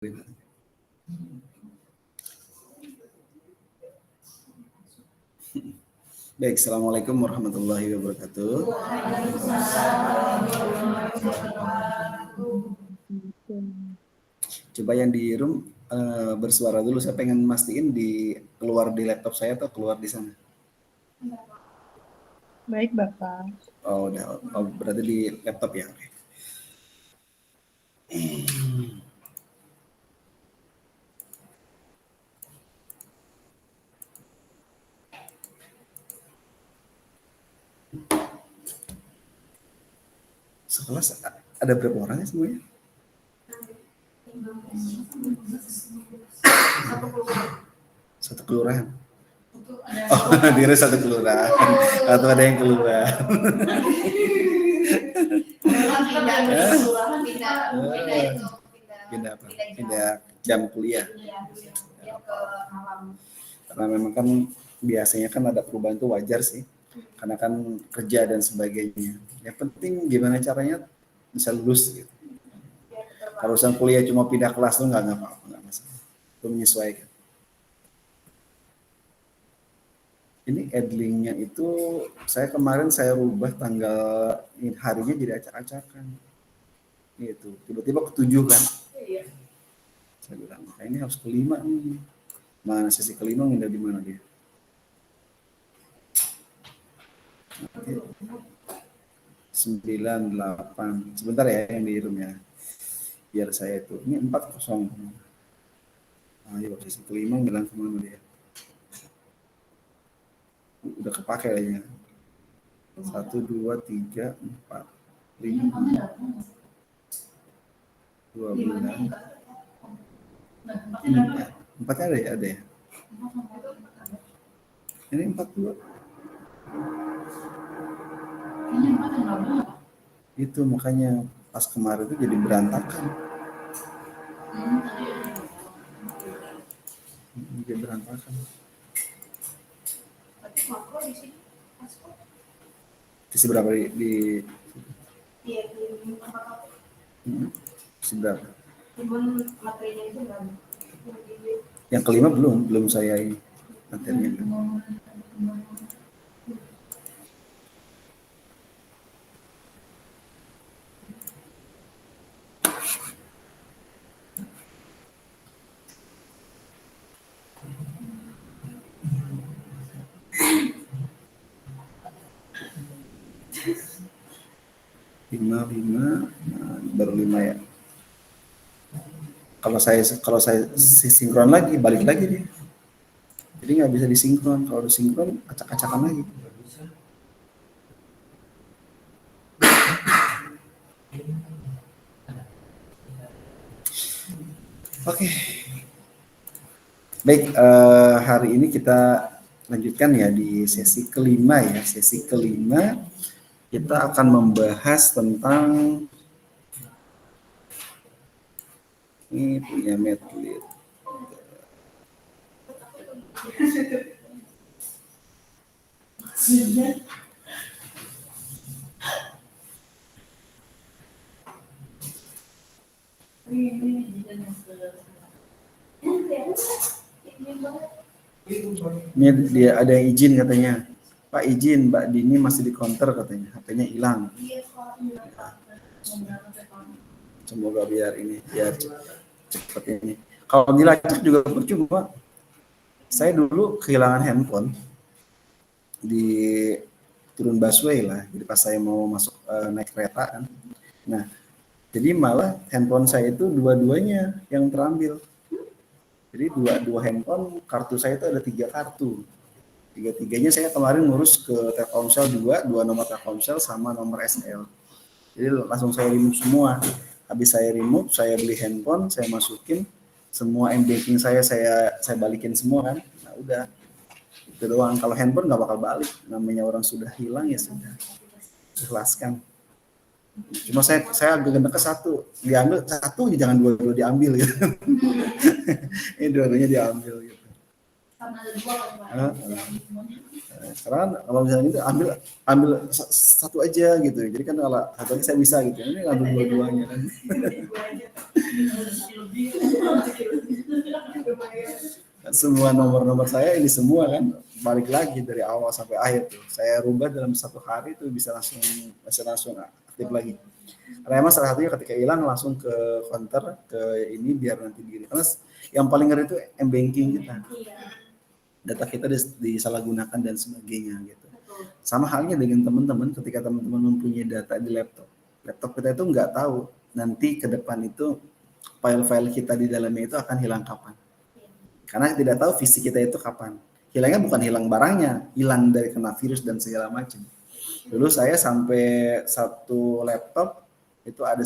Baik, assalamualaikum warahmatullahi wabarakatuh. Coba yang di room bersuara dulu. Saya pengen mastiin di keluar di laptop saya atau keluar di sana. Baik, Bapak. Oh, udah. Oh, berarti di laptop ya. Oke. Sekelas ada berapa orang ya semuanya? Satu kelurahan. Oh, diri satu kelurahan. Atau ada yang keluar. Pindah apa? Pindah jam kuliah. Karena memang kan biasanya kan ada perubahan itu wajar sih. Karena kan kerja dan sebagainya. Yang penting gimana caranya bisa lulus gitu. Kalau urusan kuliah cuma pindah kelas tuh nggak apa-apa, nggak masalah. Itu menyesuaikan. Ini adlinknya itu saya kemarin saya rubah tanggal harinya jadi acak-acakan. Itu tiba-tiba ketujuh kan. Saya bilang ini harus kelima nih. Mana sesi kelima ngindah di mana dia? Oke. 98. Sebentar ya yang di room ya. Biar saya itu. Ini 40. Ayo sesi kelima bilang kemana dia? Udah kepake kayaknya. 1, 2, 3, 4, 5. 2 bulan. 4 ada ya? Ini 42. Itu makanya pas kemarin itu jadi berantakan. Jadi berantakan. Sisi berapa di sisi berapa? Yang kelima belum saya ini materinya. Lima, baru 5 ya. Kalau saya sinkron lagi balik lagi dia. Jadi nggak bisa disinkron. Kalau disinkron acak-acakan lagi. Oke. Baik, hari ini kita lanjutkan ya di sesi kelima ya. Sesi kelima kita akan membahas tentang ini punya Medlit. Ini dia ada yang izin katanya. Pak izin, Mbak Dini masih di counter katanya. HP-nya hilang. Semoga biar cepat ini. Kalau dilacak juga percuma. Saya dulu kehilangan handphone di turun busway lah. Jadi pas saya mau masuk naik kereta kan. Nah, jadi malah handphone saya itu dua-duanya yang terambil. Jadi dua handphone, kartu saya itu ada 3 kartu. Tiga-tiganya saya kemarin ngurus ke Telkomsel 2 nomor Telkomsel sama nomor SL. Jadi langsung saya remove semua. Habis saya remove, saya beli handphone, saya masukin semua m-banking saya balikin semua kan. Nah udah itu doang. Kalau handphone nggak bakal balik. Namanya orang sudah hilang ya sudah. Ikhlaskan. Cuma saya agak gendek ke satu, diambil satu jangan dua-dua diambil gitu. Ini dua-duanya diambil gitu. Karena kalau misalnya itu ambil satu aja gitu. Jadi kan kalau satu lagi saya bisa gitu. Ini ngambil dua-duanya kan. Semua nomor-nomor saya ini semua kan balik lagi dari awal sampai akhir tuh. Saya rubah dalam 1 hari tuh bisa langsung aktif lagi. Karena emang salah satunya ketika hilang langsung ke counter ke ini biar nanti diri. Karena yang paling ngeri itu m-banking kita. Data kita disalahgunakan dan sebagainya gitu. Sama halnya dengan teman-teman ketika teman-teman mempunyai data di laptop. Laptop kita itu nggak tahu nanti ke depan itu file-file kita di dalamnya itu akan hilang kapan. Karena tidak tahu visi kita itu kapan. Hilangnya bukan hilang barangnya, hilang dari kena virus dan segala macam. Dulu saya sampai satu laptop itu ada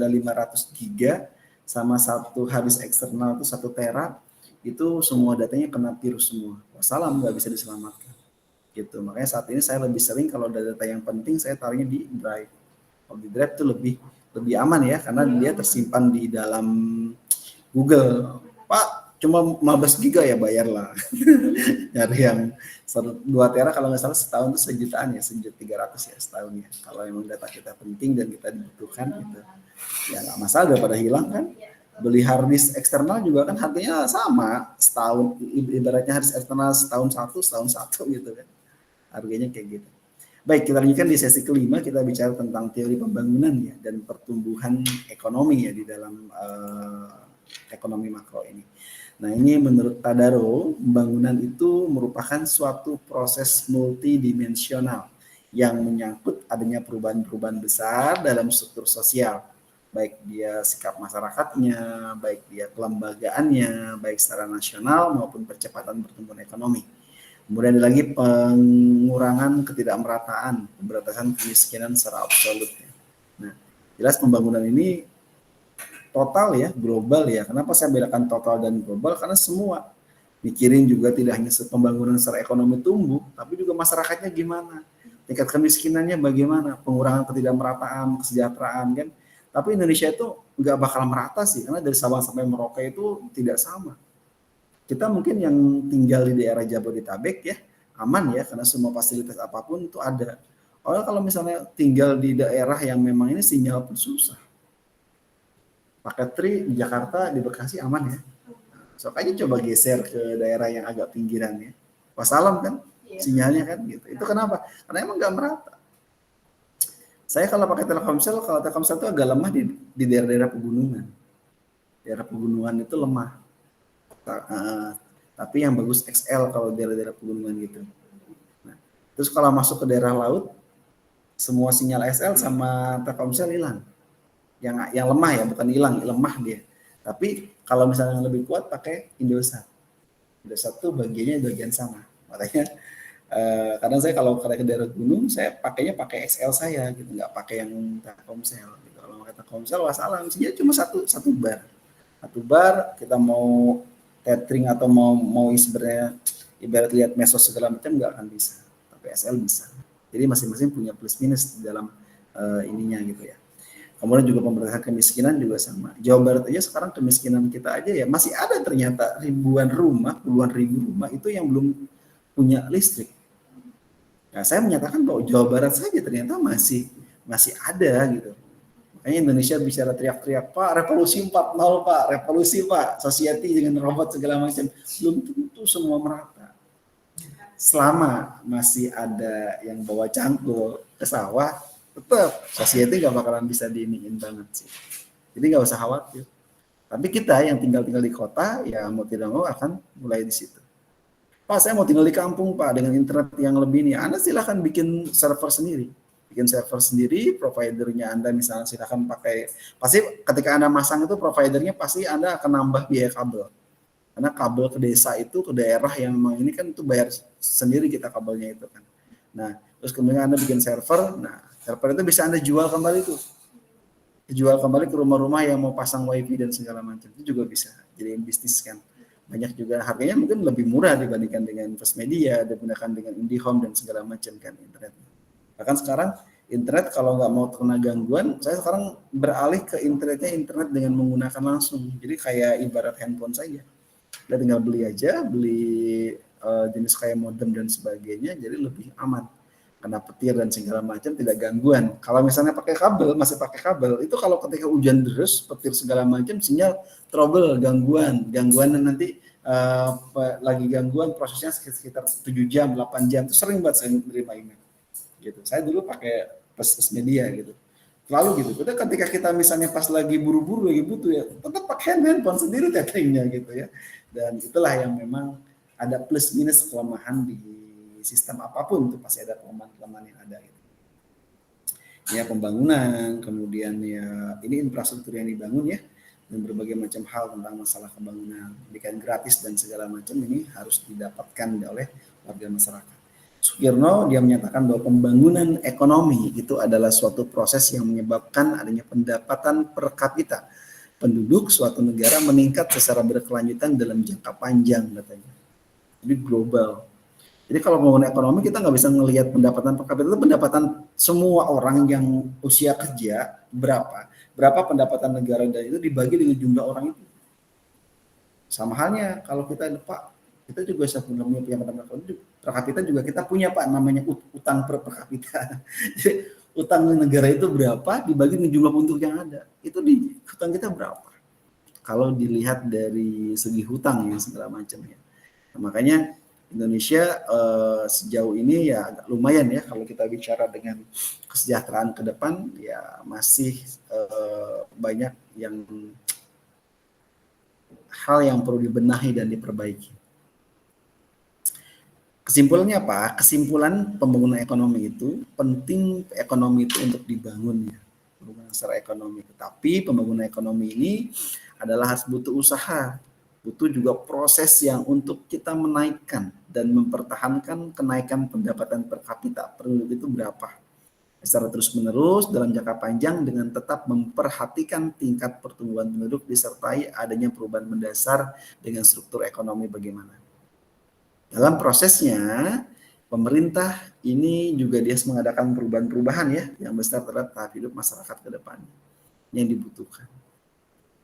500 giga sama satu habis eksternal itu 1 tera, itu semua datanya kena virus semua. Wassalam, nggak bisa diselamatkan. Gitu. Makanya saat ini saya lebih sering kalau ada data yang penting saya taruhnya di drive. Kalau di drive itu lebih aman ya karena dia tersimpan di dalam Google. Pak, cuma 15 giga ya bayarlah. Dari yang 2 tera kalau nggak salah setahun itu sejutaan ya, 1.300.000 ya setahun ya. Kalau memang data kita penting dan kita dibutuhkan gitu. Ya nggak masalah daripada hilang kan. Beli hard disk eksternal juga kan harganya sama setahun, ibaratnya hard disk eksternal setahun satu gitu kan. Harganya kayak gitu. Baik, kita lanjutkan di sesi kelima, kita bicara tentang teori pembangunan ya dan pertumbuhan ekonomi ya di dalam ekonomi makro ini. Nah, ini menurut Tadaro, pembangunan itu merupakan suatu proses multidimensional yang menyangkut adanya perubahan-perubahan besar dalam struktur sosial, baik dia sikap masyarakatnya, baik dia kelembagaannya, baik secara nasional maupun percepatan pertumbuhan ekonomi. Kemudian ada lagi pengurangan ketidakmerataan, pemberantasan kemiskinan secara absolut. Nah, jelas pembangunan ini total ya, global ya. Kenapa saya bedakan total dan global? Karena semua mikirin juga tidak hanya pembangunan secara ekonomi tumbuh, tapi juga masyarakatnya gimana, tingkat kemiskinannya bagaimana, pengurangan ketidakmerataan, kesejahteraan kan. Tapi Indonesia itu nggak bakal merata sih, karena dari Sabang sampai Merauke itu tidak sama. Kita mungkin yang tinggal di daerah Jabodetabek ya aman ya karena semua fasilitas apapun itu ada. Kalau misalnya tinggal di daerah yang memang ini sinyal pun susah. Pakai tri di Jakarta, di Bekasi aman ya. Sok aja coba geser ke daerah yang agak pinggiran ya. Wassalam kan sinyalnya kan gitu. Itu kenapa? Karena emang nggak merata. Saya kalau pakai Telkomsel, kalau Telkomsel itu agak lemah di daerah-daerah pegunungan. Daerah pegunungan itu lemah. Tapi yang bagus XL kalau daerah-daerah pegunungan gitu. Nah, terus kalau masuk ke daerah laut, semua sinyal SL sama Telkomsel hilang. Yang lemah ya, bukan hilang, lemah dia. Tapi kalau misalnya yang lebih kuat pakai Indosat. Indosat tuh bagiannya bagian sama. Makanya kadang saya kalau ke daerah gunung, saya pakainya pakai XL saya gitu, nggak pakai yang Telkomsel. Gitu. Kalau pakai Telkomsel, wassalam, sinyal cuma satu bar. Satu bar, kita mau tethering atau mau sebenarnya ibarat lihat mesos segala macam nggak akan bisa, tapi SL bisa. Jadi masing-masing punya plus minus di dalam ininya gitu ya. Kemudian juga pemberantasan kemiskinan juga sama. Jawa Barat aja sekarang kemiskinan kita aja ya masih ada ternyata ribuan rumah, puluhan ribu rumah itu yang belum punya listrik. Nah, saya menyatakan bahwa Jawa Barat saja ternyata masih ada gitu. Makanya Indonesia bicara teriak-teriak, Pak, revolusi 4.0 Pak, revolusi Pak, society dengan robot segala macam. Belum tentu semua merata. Selama masih ada yang bawa cangkul ke sawah, tetap society nggak bakalan bisa diiniin banget sih. Jadi nggak usah khawatir. Tapi kita yang tinggal di kota, ya mau tidak mau akan mulai di situ. Pak, saya mau tinggal di kampung Pak dengan internet yang lebih nih. Anda silahkan bikin server sendiri. Bikin server sendiri, providernya Anda misalnya silakan pakai, pasti ketika Anda masang itu providernya pasti Anda akan nambah biaya kabel. Karena kabel ke desa itu, ke daerah yang memang ini kan itu bayar sendiri kita kabelnya itu kan. Nah, terus kemudian Anda bikin server, nah server itu bisa Anda jual kembali tuh. Jual kembali ke rumah-rumah yang mau pasang wifi dan segala macam. Itu juga bisa jadi bisnis kan. Banyak juga harganya mungkin lebih murah dibandingkan dengan First Media, digunakan dengan IndiHome dan segala macam kan internet. Bahkan sekarang internet kalau nggak mau kena gangguan, saya sekarang beralih ke internetnya internet dengan menggunakan langsung. Jadi kayak ibarat handphone saja. Kita tinggal beli aja, beli jenis kayak modem dan sebagainya, jadi lebih aman. kena petir dan segala macam tidak gangguan. Kalau misalnya pakai kabel, masih pakai kabel, itu kalau ketika hujan deras, petir segala macam, sinyal trouble, gangguan dan nanti lagi gangguan prosesnya sekitar 7 jam, 8 jam, itu sering buat saya menerima email. Gitu. Saya dulu pakai plus media gitu. Lalu gitu. Udah ketika kita misalnya pas lagi buru-buru, lagi butuh ya, tetap pakai handphone sendiri settingnya gitu ya. Dan itulah yang memang ada plus minus kelemahan di sistem apapun itu pasti ada kelemahan-kelemahan yang ada gitu. Ya pembangunan, kemudian ya ini infrastruktur yang dibangun ya, dan berbagai macam hal tentang masalah pembangunan, pendidikan gratis dan segala macam ini harus didapatkan oleh warga masyarakat. Sukirno dia menyatakan bahwa pembangunan ekonomi itu adalah suatu proses yang menyebabkan adanya pendapatan per kapita penduduk suatu negara meningkat secara berkelanjutan dalam jangka panjang katanya. Jadi global. Jadi kalau pembangunan ekonomi kita nggak bisa melihat pendapatan per kapita itu pendapatan semua orang yang usia kerja berapa pendapatan negara dan itu dibagi dengan jumlah orang itu. Sama halnya kalau kita Pak, kita juga sebelumnya punya pendapatan per kapita juga kita punya Pak namanya utang per kapita. Jadi utang negara itu berapa dibagi dengan jumlah penduduk yang ada. Itu di hutang kita berapa? Kalau dilihat dari segi hutang yang segala macam ya. Nah, makanya Indonesia sejauh ini ya agak lumayan ya kalau kita bicara dengan kesejahteraan ke depan ya masih banyak yang hal yang perlu dibenahi dan diperbaiki. Kesimpulannya apa? Kesimpulan pembangunan ekonomi itu penting ekonomi itu untuk dibangun ya, pembangunan secara ekonomi. Tetapi pembangunan ekonomi ini adalah harus butuh usaha, butuh juga proses yang untuk kita menaikkan dan mempertahankan kenaikan pendapatan per kapita penduduk itu berapa secara terus-menerus dalam jangka panjang dengan tetap memperhatikan tingkat pertumbuhan penduduk disertai adanya perubahan mendasar dengan struktur ekonomi bagaimana. Dalam prosesnya pemerintah ini juga dia mengadakan perubahan-perubahan ya yang besar terhadap tahap hidup masyarakat ke depan yang dibutuhkan.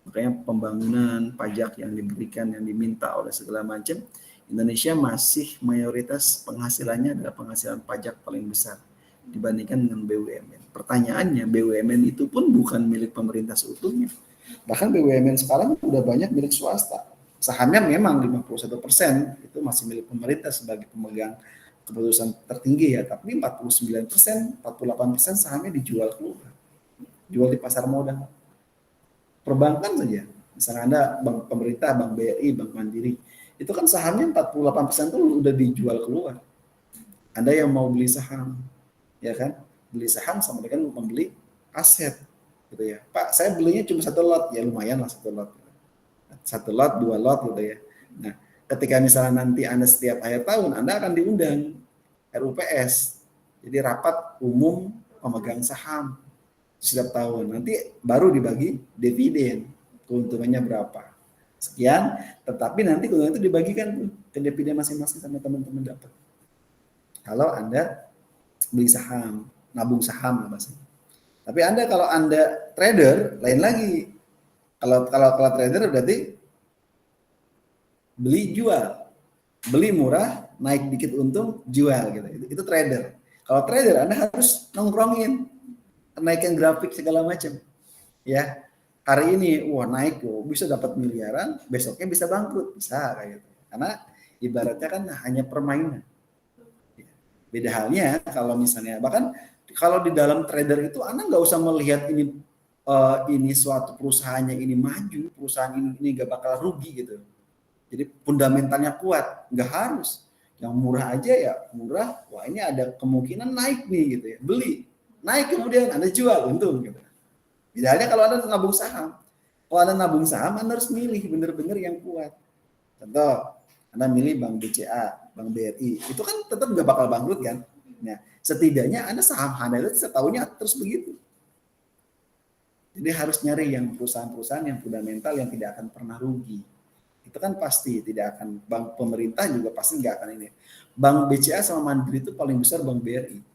Makanya pembangunan, pajak yang diberikan, yang diminta oleh segala macam, Indonesia masih mayoritas penghasilannya adalah penghasilan pajak paling besar dibandingkan dengan BUMN. Pertanyaannya, BUMN itu pun bukan milik pemerintah seutuhnya. Bahkan BUMN sekarang udah banyak milik swasta. Sahamnya memang 51% itu masih milik pemerintah sebagai pemegang keputusan tertinggi ya, tapi 49%, 48% sahamnya dijual keluar. Jual di pasar modal. Perbankan saja, misalnya Anda bank pemerintah, bank BRI, bank Mandiri, itu kan sahamnya 48% itu udah dijual keluar. Anda yang mau beli saham, ya kan, beli saham sama dengan membeli aset, gitu ya. Pak, saya belinya cuma 1 lot, ya lumayan lah 1 lot, 1 lot, 2 lot, gitu ya. Nah, ketika misalnya nanti Anda setiap akhir tahun, Anda akan diundang RUPS, jadi rapat umum pemegang saham. Setiap tahun nanti baru dibagi dividen keuntungannya berapa sekian, tetapi nanti keuntungan itu dibagikan ke dividen masing-masing sama teman-teman dapat kalau Anda beli saham, nabung saham lah bahasanya. Tapi Anda kalau Anda trader lain lagi. Kalau trader berarti beli jual, beli murah naik dikit untung jual gitu, itu trader. Kalau trader Anda harus nongkrongin kenaikan grafik segala macam ya, hari ini wah naik loh bisa dapat miliaran, besoknya bisa bangkrut, bisa kayak gitu karena ibaratnya kan hanya permainan. Beda halnya kalau misalnya bahkan kalau di dalam trader itu Anda nggak usah melihat ini suatu perusahaannya ini maju, perusahaan ini nggak bakal rugi gitu, jadi fundamentalnya kuat, nggak harus yang murah aja ya murah, wah ini ada kemungkinan naik nih gitu ya, beli naik kemudian Anda jual untung gitu. Idealnya kalau Anda nabung saham. Kalau Anda nabung saham, Anda harus milih benar-benar yang kuat. Contoh, Anda milih Bank BCA, Bank BRI. Itu kan tetap nggak bakal bangkrut kan. Nah, setidaknya Anda saham Anda itu setahunya terus begitu. Jadi harus nyari yang perusahaan-perusahaan yang fundamental yang tidak akan pernah rugi. Itu kan pasti tidak akan. Bank pemerintah juga pasti nggak akan ini. Bank BCA sama Mandiri itu paling besar Bank BRI.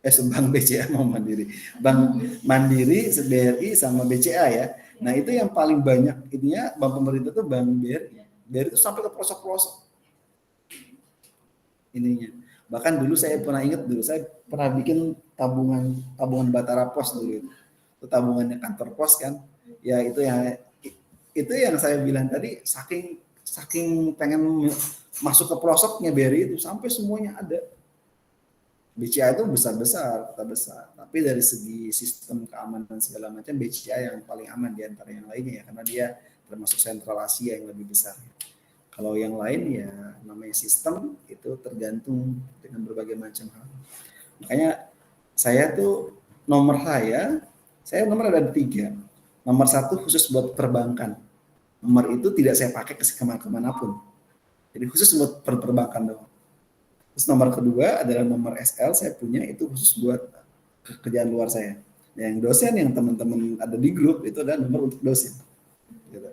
Bank BCA mau Mandiri, Bank Mandiri, BRI sama BCA ya. Nah itu yang paling banyak ininya bank pemerintah tuh Bank BRI. BRI itu sampai ke pelosok-pelosok ininya. Bahkan dulu saya pernah ingat dulu saya pernah bikin tabungan Batara Pos dulu itu tabungannya kantor pos kan. Ya itu yang saya bilang tadi, saking saking pengen masuk ke pelosoknya BRI itu sampai semuanya ada. BCA itu besar-besar, kota besar. Tapi dari segi sistem keamanan segala macam, BCA yang paling aman di antara yang lainnya ya, karena dia termasuk sentral Asia yang lebih besar. Kalau yang lain ya namanya sistem itu tergantung dengan berbagai macam hal. Makanya saya tuh saya nomor ada 3. Nomor 1 khusus buat perbankan. Nomor itu tidak saya pakai ke kemana-pun. Jadi khusus buat perbankan doang. Terus nomor kedua adalah nomor SL saya punya itu khusus buat kerjaan luar saya. Yang dosen yang teman-teman ada di grup itu adalah nomor untuk dosen. Gitu.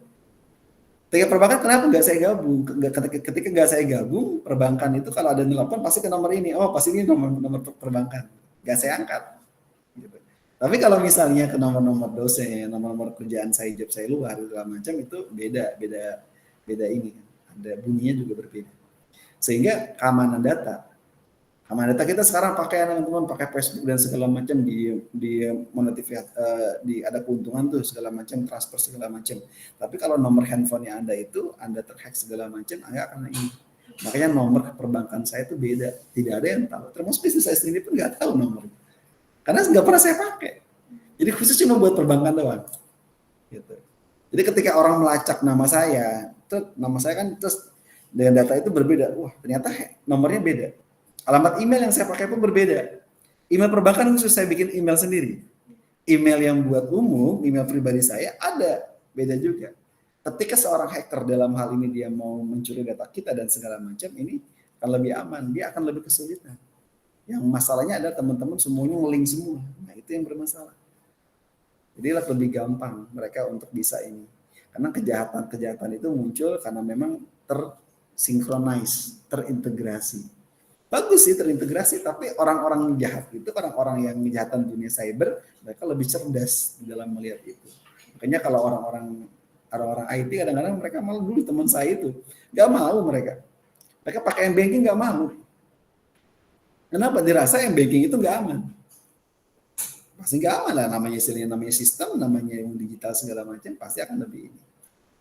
Ketika perbankan kenapa nggak saya gabung? Ketika nggak saya gabung, perbankan itu kalau ada telepon pasti ke nomor ini. Oh pasti ini nomor perbankan. Nggak saya angkat. Gitu. Tapi kalau misalnya ke nomor-nomor dosen, nomor-nomor kerjaan saya, job saya luar, segala macam itu beda ini. Ada bunyinya juga berbeda. Sehingga keamanan data kita sekarang pakai teman-teman pakai Facebook dan segala macam di monetisasi di ada keuntungan tuh segala macam transfer segala macam. Tapi kalau nomor handphonenya Anda terhack segala macam, Anda akan ini. Makanya nomor perbankan saya itu beda, tidak ada yang tahu. Termasuk bisnis saya sendiri pun nggak tahu nomor, karena nggak pernah saya pakai. Jadi khusus cuma buat perbankan doang. Gitu. Jadi ketika orang melacak nama saya kan terus dengan data itu berbeda. Wah ternyata nomornya beda. Alamat email yang saya pakai pun berbeda. Email perbankan khusus saya bikin email sendiri. Email yang buat umum, email pribadi saya ada, beda juga. Ketika seorang hacker dalam hal ini dia mau mencuri data kita dan segala macam, ini akan lebih aman, dia akan lebih kesulitan. Yang masalahnya adalah teman-teman semuanya nge-link semua. Nah itu yang bermasalah. Jadi lebih gampang mereka untuk bisa ini. Karena kejahatan-kejahatan itu muncul karena memang tersinkronis, terintegrasi. Bagus sih terintegrasi, tapi orang-orang jahat itu, orang-orang yang kejahatan dunia cyber, mereka lebih cerdas di dalam melihat itu. Makanya kalau orang-orang IT kadang-kadang mereka malah dulu teman saya itu nggak mau mereka pakai M-banking nggak mau. Kenapa? Dirasa M-banking itu nggak aman. Pasti nggak aman lah, namanya sistem, namanya yang digital segala macam pasti akan lebih ini.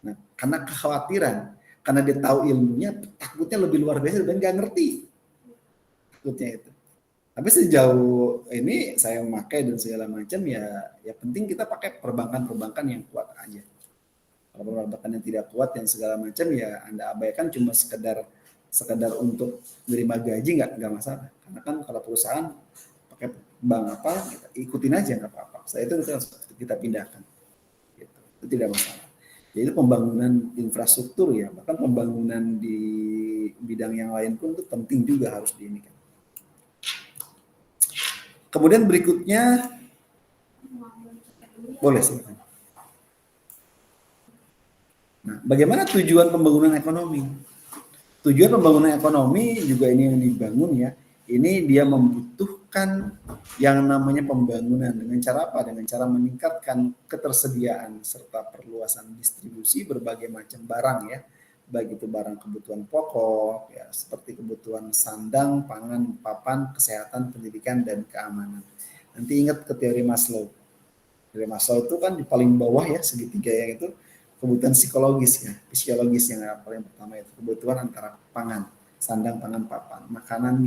Nah, karena kekhawatiran, karena dia tahu ilmunya, takutnya lebih luar biasa dan nggak ngerti. Takutnya itu. Tapi sejauh ini saya memakai dan segala macam ya penting kita pakai perbankan yang kuat aja. Kalau perbankan yang tidak kuat yang segala macam ya Anda abaikan cuma sekedar untuk menerima gaji nggak masalah. Karena kan kalau perusahaan pakai bank apa ikutin aja nggak apa-apa. Saya itu kita pindahkan. Gitu. Itu tidak masalah. Jadi pembangunan infrastruktur ya, bahkan pembangunan di bidang yang lain pun itu penting juga harus diinikan. Kemudian berikutnya, boleh silakan. Nah, bagaimana tujuan pembangunan ekonomi? Tujuan pembangunan ekonomi juga ini yang dibangun ya. Ini dia membutuhkan yang namanya pembangunan dengan cara apa? Dengan cara meningkatkan ketersediaan serta perluasan distribusi berbagai macam barang ya. Baik itu barang kebutuhan pokok ya, seperti kebutuhan sandang, pangan, papan, kesehatan, pendidikan dan keamanan. Nanti ingat ke teori Maslow. Teori Maslow itu kan di paling bawah ya, segitiga yang itu kebutuhan psikologis ya, fisiologis yang paling pertama itu kebutuhan antara pangan, sandang, pangan, papan, makanan,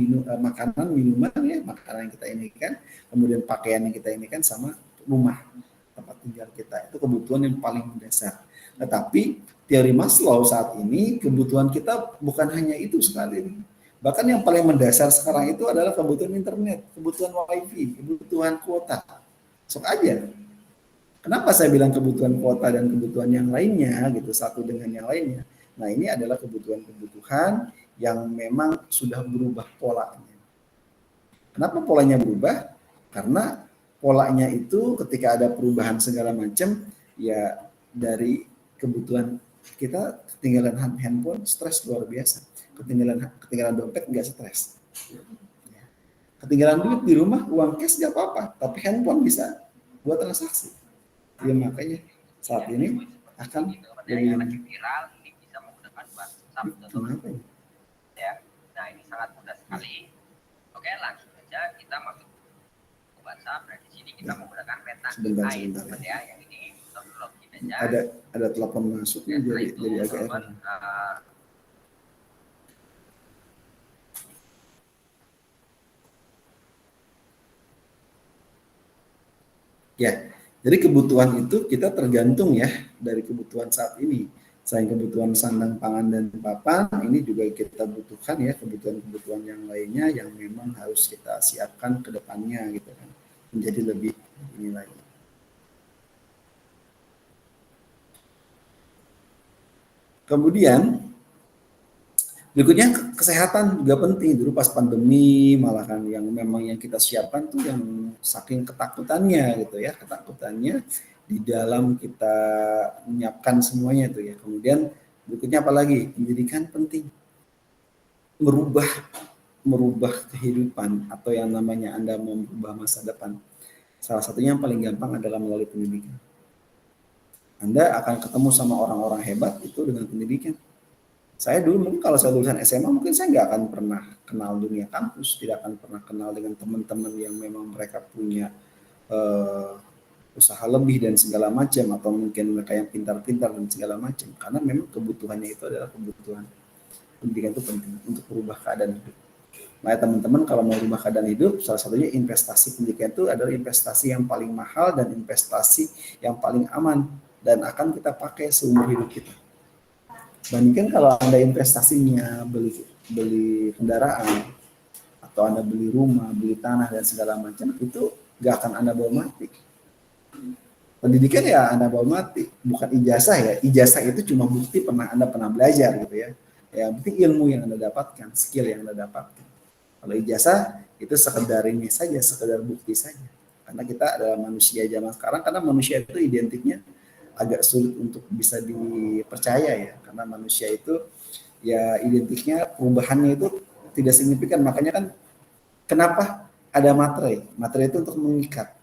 minuman ya, makanan yang kita ini kan, kemudian pakaian yang kita ini kan, sama rumah tempat tinggal kita, itu kebutuhan yang paling mendasar. Tetapi teori Maslow saat ini kebutuhan kita bukan hanya itu sekali, bahkan yang paling mendasar sekarang itu adalah kebutuhan internet, kebutuhan wifi, kebutuhan kuota. Sok aja. Kenapa saya bilang kebutuhan kuota dan kebutuhan yang lainnya gitu satu dengan yang lainnya? Nah ini adalah kebutuhan-kebutuhan yang memang sudah berubah polanya. Kenapa polanya berubah? Karena polanya itu ketika ada perubahan segala macam ya dari kebutuhan kita ketinggalan handphone stres luar biasa. Ketinggalan dompet nggak stres. Ketinggalan duit di rumah uang cash nggak apa-apa, tapi handphone bisa buat transaksi. Ya makanya saat ini akan lebih viral ini bisa menggunakan WhatsApp ya. Nah ini sangat mudah sekali Oke, langsung saja kita masuk ke WhatsApp. Nah, di sini kita menggunakan peta sebentar, ya. Yang ini untuk login aja. Ada telepon masuk nih, jadi agak error. Ya, jadi kebutuhan itu kita tergantung ya dari kebutuhan saat ini. Selain kebutuhan sandang, pangan, dan papan, ini juga kita butuhkan ya kebutuhan-kebutuhan yang lainnya yang memang harus kita siapkan ke depannya gitu kan. Menjadi lebih ini lagi. Kemudian berikutnya kesehatan juga penting. Dulu pas pandemi malah kan yang memang yang kita siapkan tuh yang saking ketakutannya gitu ya, ketakutannya di dalam kita menyiapkan semuanya itu ya. Kemudian berikutnya apa lagi? Pendidikan penting. Merubah kehidupan atau yang namanya Anda mau merubah masa depan. Salah satunya yang paling gampang adalah melalui pendidikan. Anda akan ketemu sama orang-orang hebat itu dengan pendidikan. Saya dulu mungkin kalau saya lulusan SMA mungkin saya nggak akan pernah kenal dunia kampus, tidak akan pernah kenal dengan teman-teman yang memang mereka punya usaha lebih dan segala macam, atau mungkin mereka yang pintar-pintar dan segala macam, karena memang kebutuhannya itu adalah kebutuhan pendidikan itu penting untuk merubah keadaan hidup. Nah teman-teman kalau mau merubah keadaan hidup, salah satunya investasi pendidikan itu adalah investasi yang paling mahal dan investasi yang paling aman dan akan kita pakai seumur hidup kita. Bandingkan kalau Anda investasinya beli kendaraan atau Anda beli rumah, beli tanah dan segala macam, itu gak akan Anda bawa mati. Pendidikan ya Anda bawa mati, bukan ijazah ya. Ijazah itu cuma bukti Anda pernah belajar gitu ya. Ya bukti ilmu yang Anda dapatkan, skill yang Anda dapatkan. Kalau ijazah itu sekedar ini saja, sekedar bukti saja. Karena kita adalah manusia zaman sekarang, karena manusia itu identiknya agak sulit untuk bisa dipercaya ya, karena manusia itu ya identiknya perubahannya itu tidak signifikan. Makanya kan kenapa ada materai itu untuk mengikat,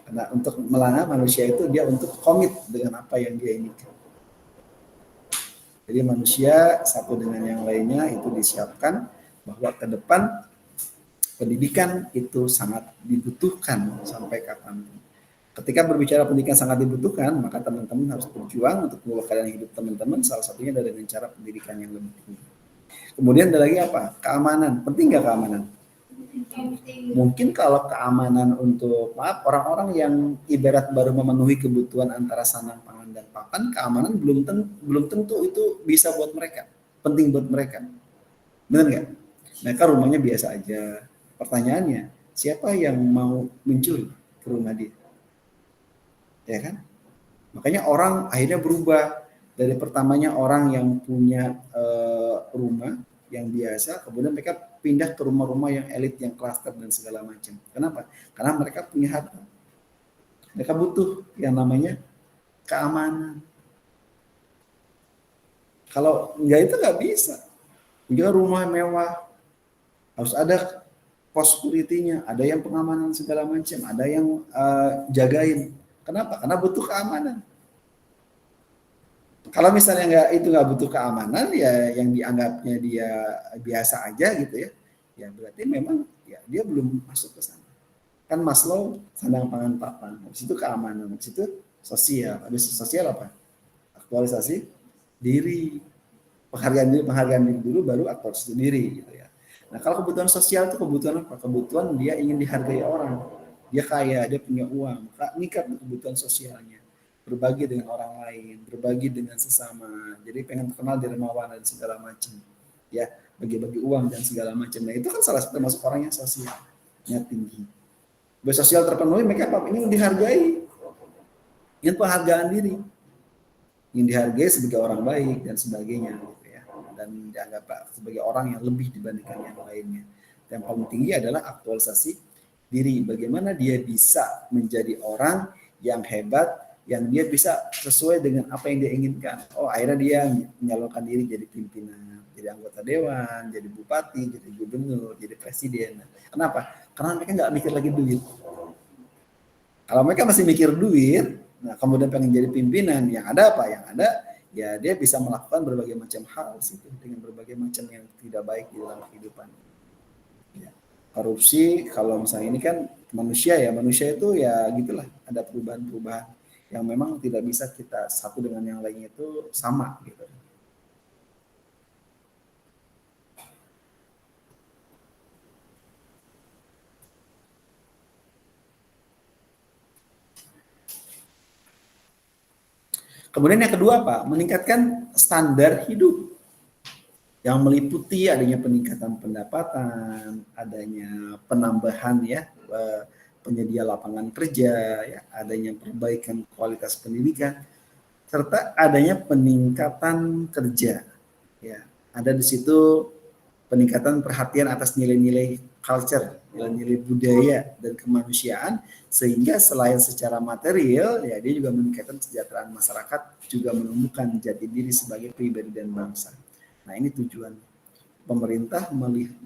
karena untuk melanggar manusia itu dia untuk komit dengan apa yang dia inginkan. Jadi manusia satu dengan yang lainnya itu disiapkan bahwa ke depan pendidikan itu sangat dibutuhkan sampai kapan. Ketika berbicara pendidikan sangat dibutuhkan, maka teman-teman harus berjuang untuk mengubah keadaan hidup teman-teman, salah satunya adalah dengan cara pendidikan yang lebih tinggi. Kemudian ada lagi apa? Keamanan. Penting nggak keamanan? Mungkin kalau keamanan untuk orang-orang yang ibarat baru memenuhi kebutuhan antara sandang, pangan, dan papan, keamanan belum tentu itu bisa buat mereka, penting buat mereka. Benar nggak? Mereka rumahnya biasa aja. Pertanyaannya, siapa yang mau mencuri ke rumah dia? Ya kan? Makanya orang akhirnya berubah dari pertamanya orang yang punya rumah yang biasa, kemudian mereka pindah ke rumah-rumah yang elit, yang klaster dan segala macam. Kenapa? Karena mereka punya harta. Mereka butuh yang namanya keamanan. Kalau enggak itu nggak bisa. Juga rumah mewah harus ada pos security-nya, ada yang pengamanan segala macam, ada yang jagain. Kenapa? Karena butuh keamanan. Kalau misalnya nggak butuh keamanan, ya yang dianggapnya dia biasa aja gitu ya, ya berarti memang ya dia belum masuk ke sana. Kan Maslow sandang pangan papan, habis itu keamanan, habis itu sosial, habis sosial apa? Aktualisasi diri, penghargaan diri dulu, baru aktualisasi diri gitu ya. Nah kalau kebutuhan sosial itu kebutuhan apa? Kebutuhan dia ingin dihargai orang, dia kaya, dia punya uang, meningkat kebutuhan sosialnya, berbagi dengan orang lain, berbagi dengan sesama, jadi pengen terkenal, dermawan dan segala macam, ya bagi-bagi uang dan segala macam. Nah itu kan salah satu termasuk orang yang sosialnya tinggi. Bersosial terpenuhi, mereka apa? Ingin dihargai, ingin penghargaan diri, ingin dihargai sebagai orang baik dan sebagainya, gitu ya. Dan dianggap sebagai orang yang lebih dibandingkan yang lainnya. Yang paling tinggi adalah aktualisasi diri. Bagaimana dia bisa menjadi orang yang hebat, yang dia bisa sesuai dengan apa yang dia inginkan. Oh, akhirnya dia menyalurkan diri jadi pimpinan, jadi anggota dewan, jadi bupati, jadi gubernur, jadi presiden. Kenapa? Karena mereka nggak mikir lagi duit. Kalau mereka masih mikir duit, nah kemudian pengen jadi pimpinan, yang ada apa? Yang ada ya dia bisa melakukan berbagai macam hal situ dengan berbagai macam yang tidak baik di dalam kehidupan. Ya. Korupsi, kalau misalnya ini kan manusia ya, manusia itu ya gitulah, ada perubahan-perubahan yang memang tidak bisa kita satu dengan yang lainnya itu sama gitu. Kemudian yang kedua apa? Meningkatkan standar hidup yang meliputi adanya peningkatan pendapatan, adanya penambahan ya penyedia lapangan kerja, ya, adanya perbaikan kualitas pendidikan, serta adanya peningkatan kerja. Ya, ada di situ peningkatan perhatian atas nilai-nilai culture, nilai-nilai budaya dan kemanusiaan, sehingga selain secara material, ya dia juga meningkatkan kesejahteraan masyarakat, juga menumbuhkan jati diri sebagai pribadi dan bangsa. Nah ini tujuan pemerintah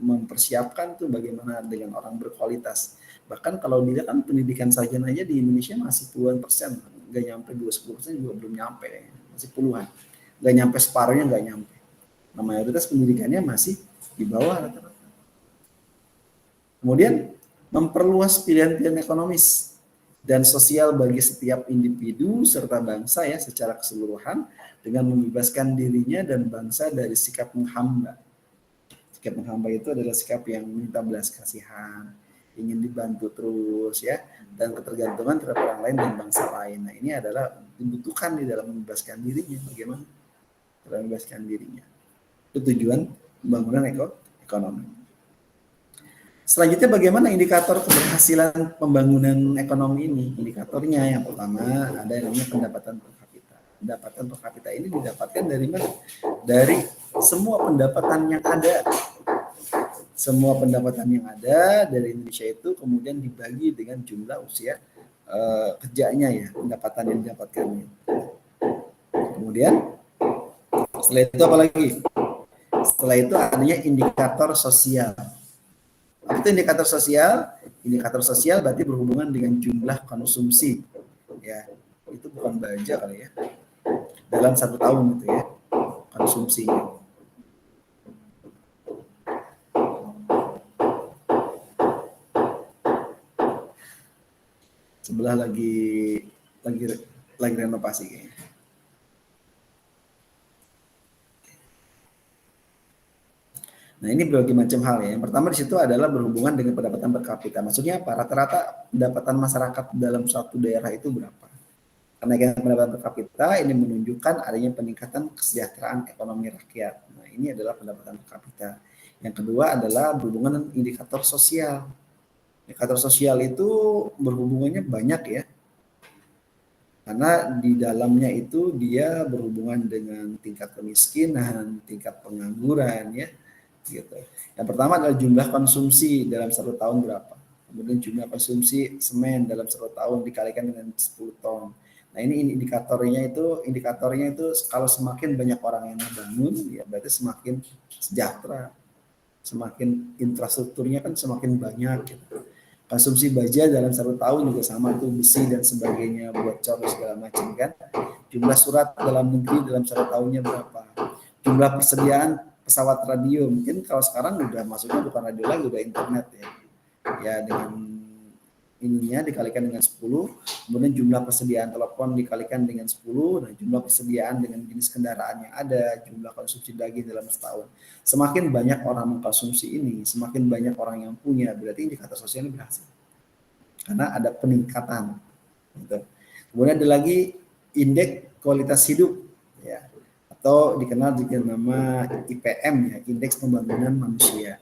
mempersiapkan tuh bagaimana dengan orang berkualitas. Bahkan kalau dilihat kan pendidikan sarjana aja di Indonesia masih puluhan persen, nggak nyampe 20% juga belum nyampe, masih puluhan, nggak nyampe separuhnya, nggak nyampe. Nah, mayoritas pendidikannya masih di bawah rata-rata. Kemudian memperluas pilihan-pilihan ekonomis dan sosial bagi setiap individu serta bangsa ya secara keseluruhan dengan membebaskan dirinya dan bangsa dari sikap menghamba. Sikap menghamba itu adalah sikap yang minta belas kasihan, ingin dibantu terus ya, dan ketergantungan terhadap orang lain dan bangsa lain. Nah ini adalah dibutuhkan di dalam membebaskan dirinya. Bagaimana dalam membebaskan dirinya? Itu tujuan pembangunan ekonomi. Selanjutnya bagaimana indikator keberhasilan pembangunan ekonomi ini? Indikatornya yang pertama ada yang namanya pendapatan per kapita. Pendapatan per kapita ini didapatkan dari mana? Dari semua pendapatan yang ada. Semua pendapatan yang ada dari Indonesia itu kemudian dibagi dengan jumlah usia kerjanya ya, pendapatan yang didapatkannya. Kemudian setelah itu apa lagi? Setelah itu adanya indikator sosial. Apa itu indikator sosial? Indikator sosial berarti berhubungan dengan jumlah konsumsi. Ya, itu bukan belanja kali ya. Dalam 1 tahun itu ya, konsumsinya. Sebelah lagi renovasi kayaknya. Nah ini berbagai macam hal ya. Yang pertama di situ adalah berhubungan dengan pendapatan per kapita. Maksudnya apa? Rata-rata pendapatan masyarakat dalam suatu daerah itu berapa? Kenaikan pendapatan per kapita ini menunjukkan adanya peningkatan kesejahteraan ekonomi rakyat. Nah ini adalah pendapatan per kapita. Yang kedua adalah berhubungan dengan indikator sosial. Indikator sosial itu berhubungannya banyak ya. Karena di dalamnya itu dia berhubungan dengan tingkat kemiskinan, tingkat pengangguran ya gitu. Yang pertama adalah jumlah konsumsi dalam 1 tahun berapa. Kemudian jumlah konsumsi semen dalam 1 tahun dikalikan dengan 10 ton. Nah ini indikatornya itu kalau semakin banyak orang yang bangun ya berarti semakin sejahtera, semakin infrastrukturnya kan semakin banyak. Gitu. Konsumsi baja dalam 1 tahun juga sama tuh, besi dan sebagainya, bocor segala macam kan. Jumlah surat dalam negeri dalam 1 tahunnya berapa? Jumlah persediaan pesawat radio, mungkin kalau sekarang udah masuknya bukan radio lagi, udah internet ya. Ya dengan ininya dikalikan dengan 10, kemudian jumlah persediaan telepon dikalikan dengan 10, dan jumlah persediaan dengan jenis kendaraan yang ada, jumlah konsumsi daging dalam setahun. Semakin banyak orang mengkonsumsi ini, semakin banyak orang yang punya, berarti indikator sosial ini berhasil. Karena ada peningkatan. Gitu. Kemudian ada lagi indeks kualitas hidup, ya, atau dikenal dengan nama IPM ya, indeks pembangunan manusia.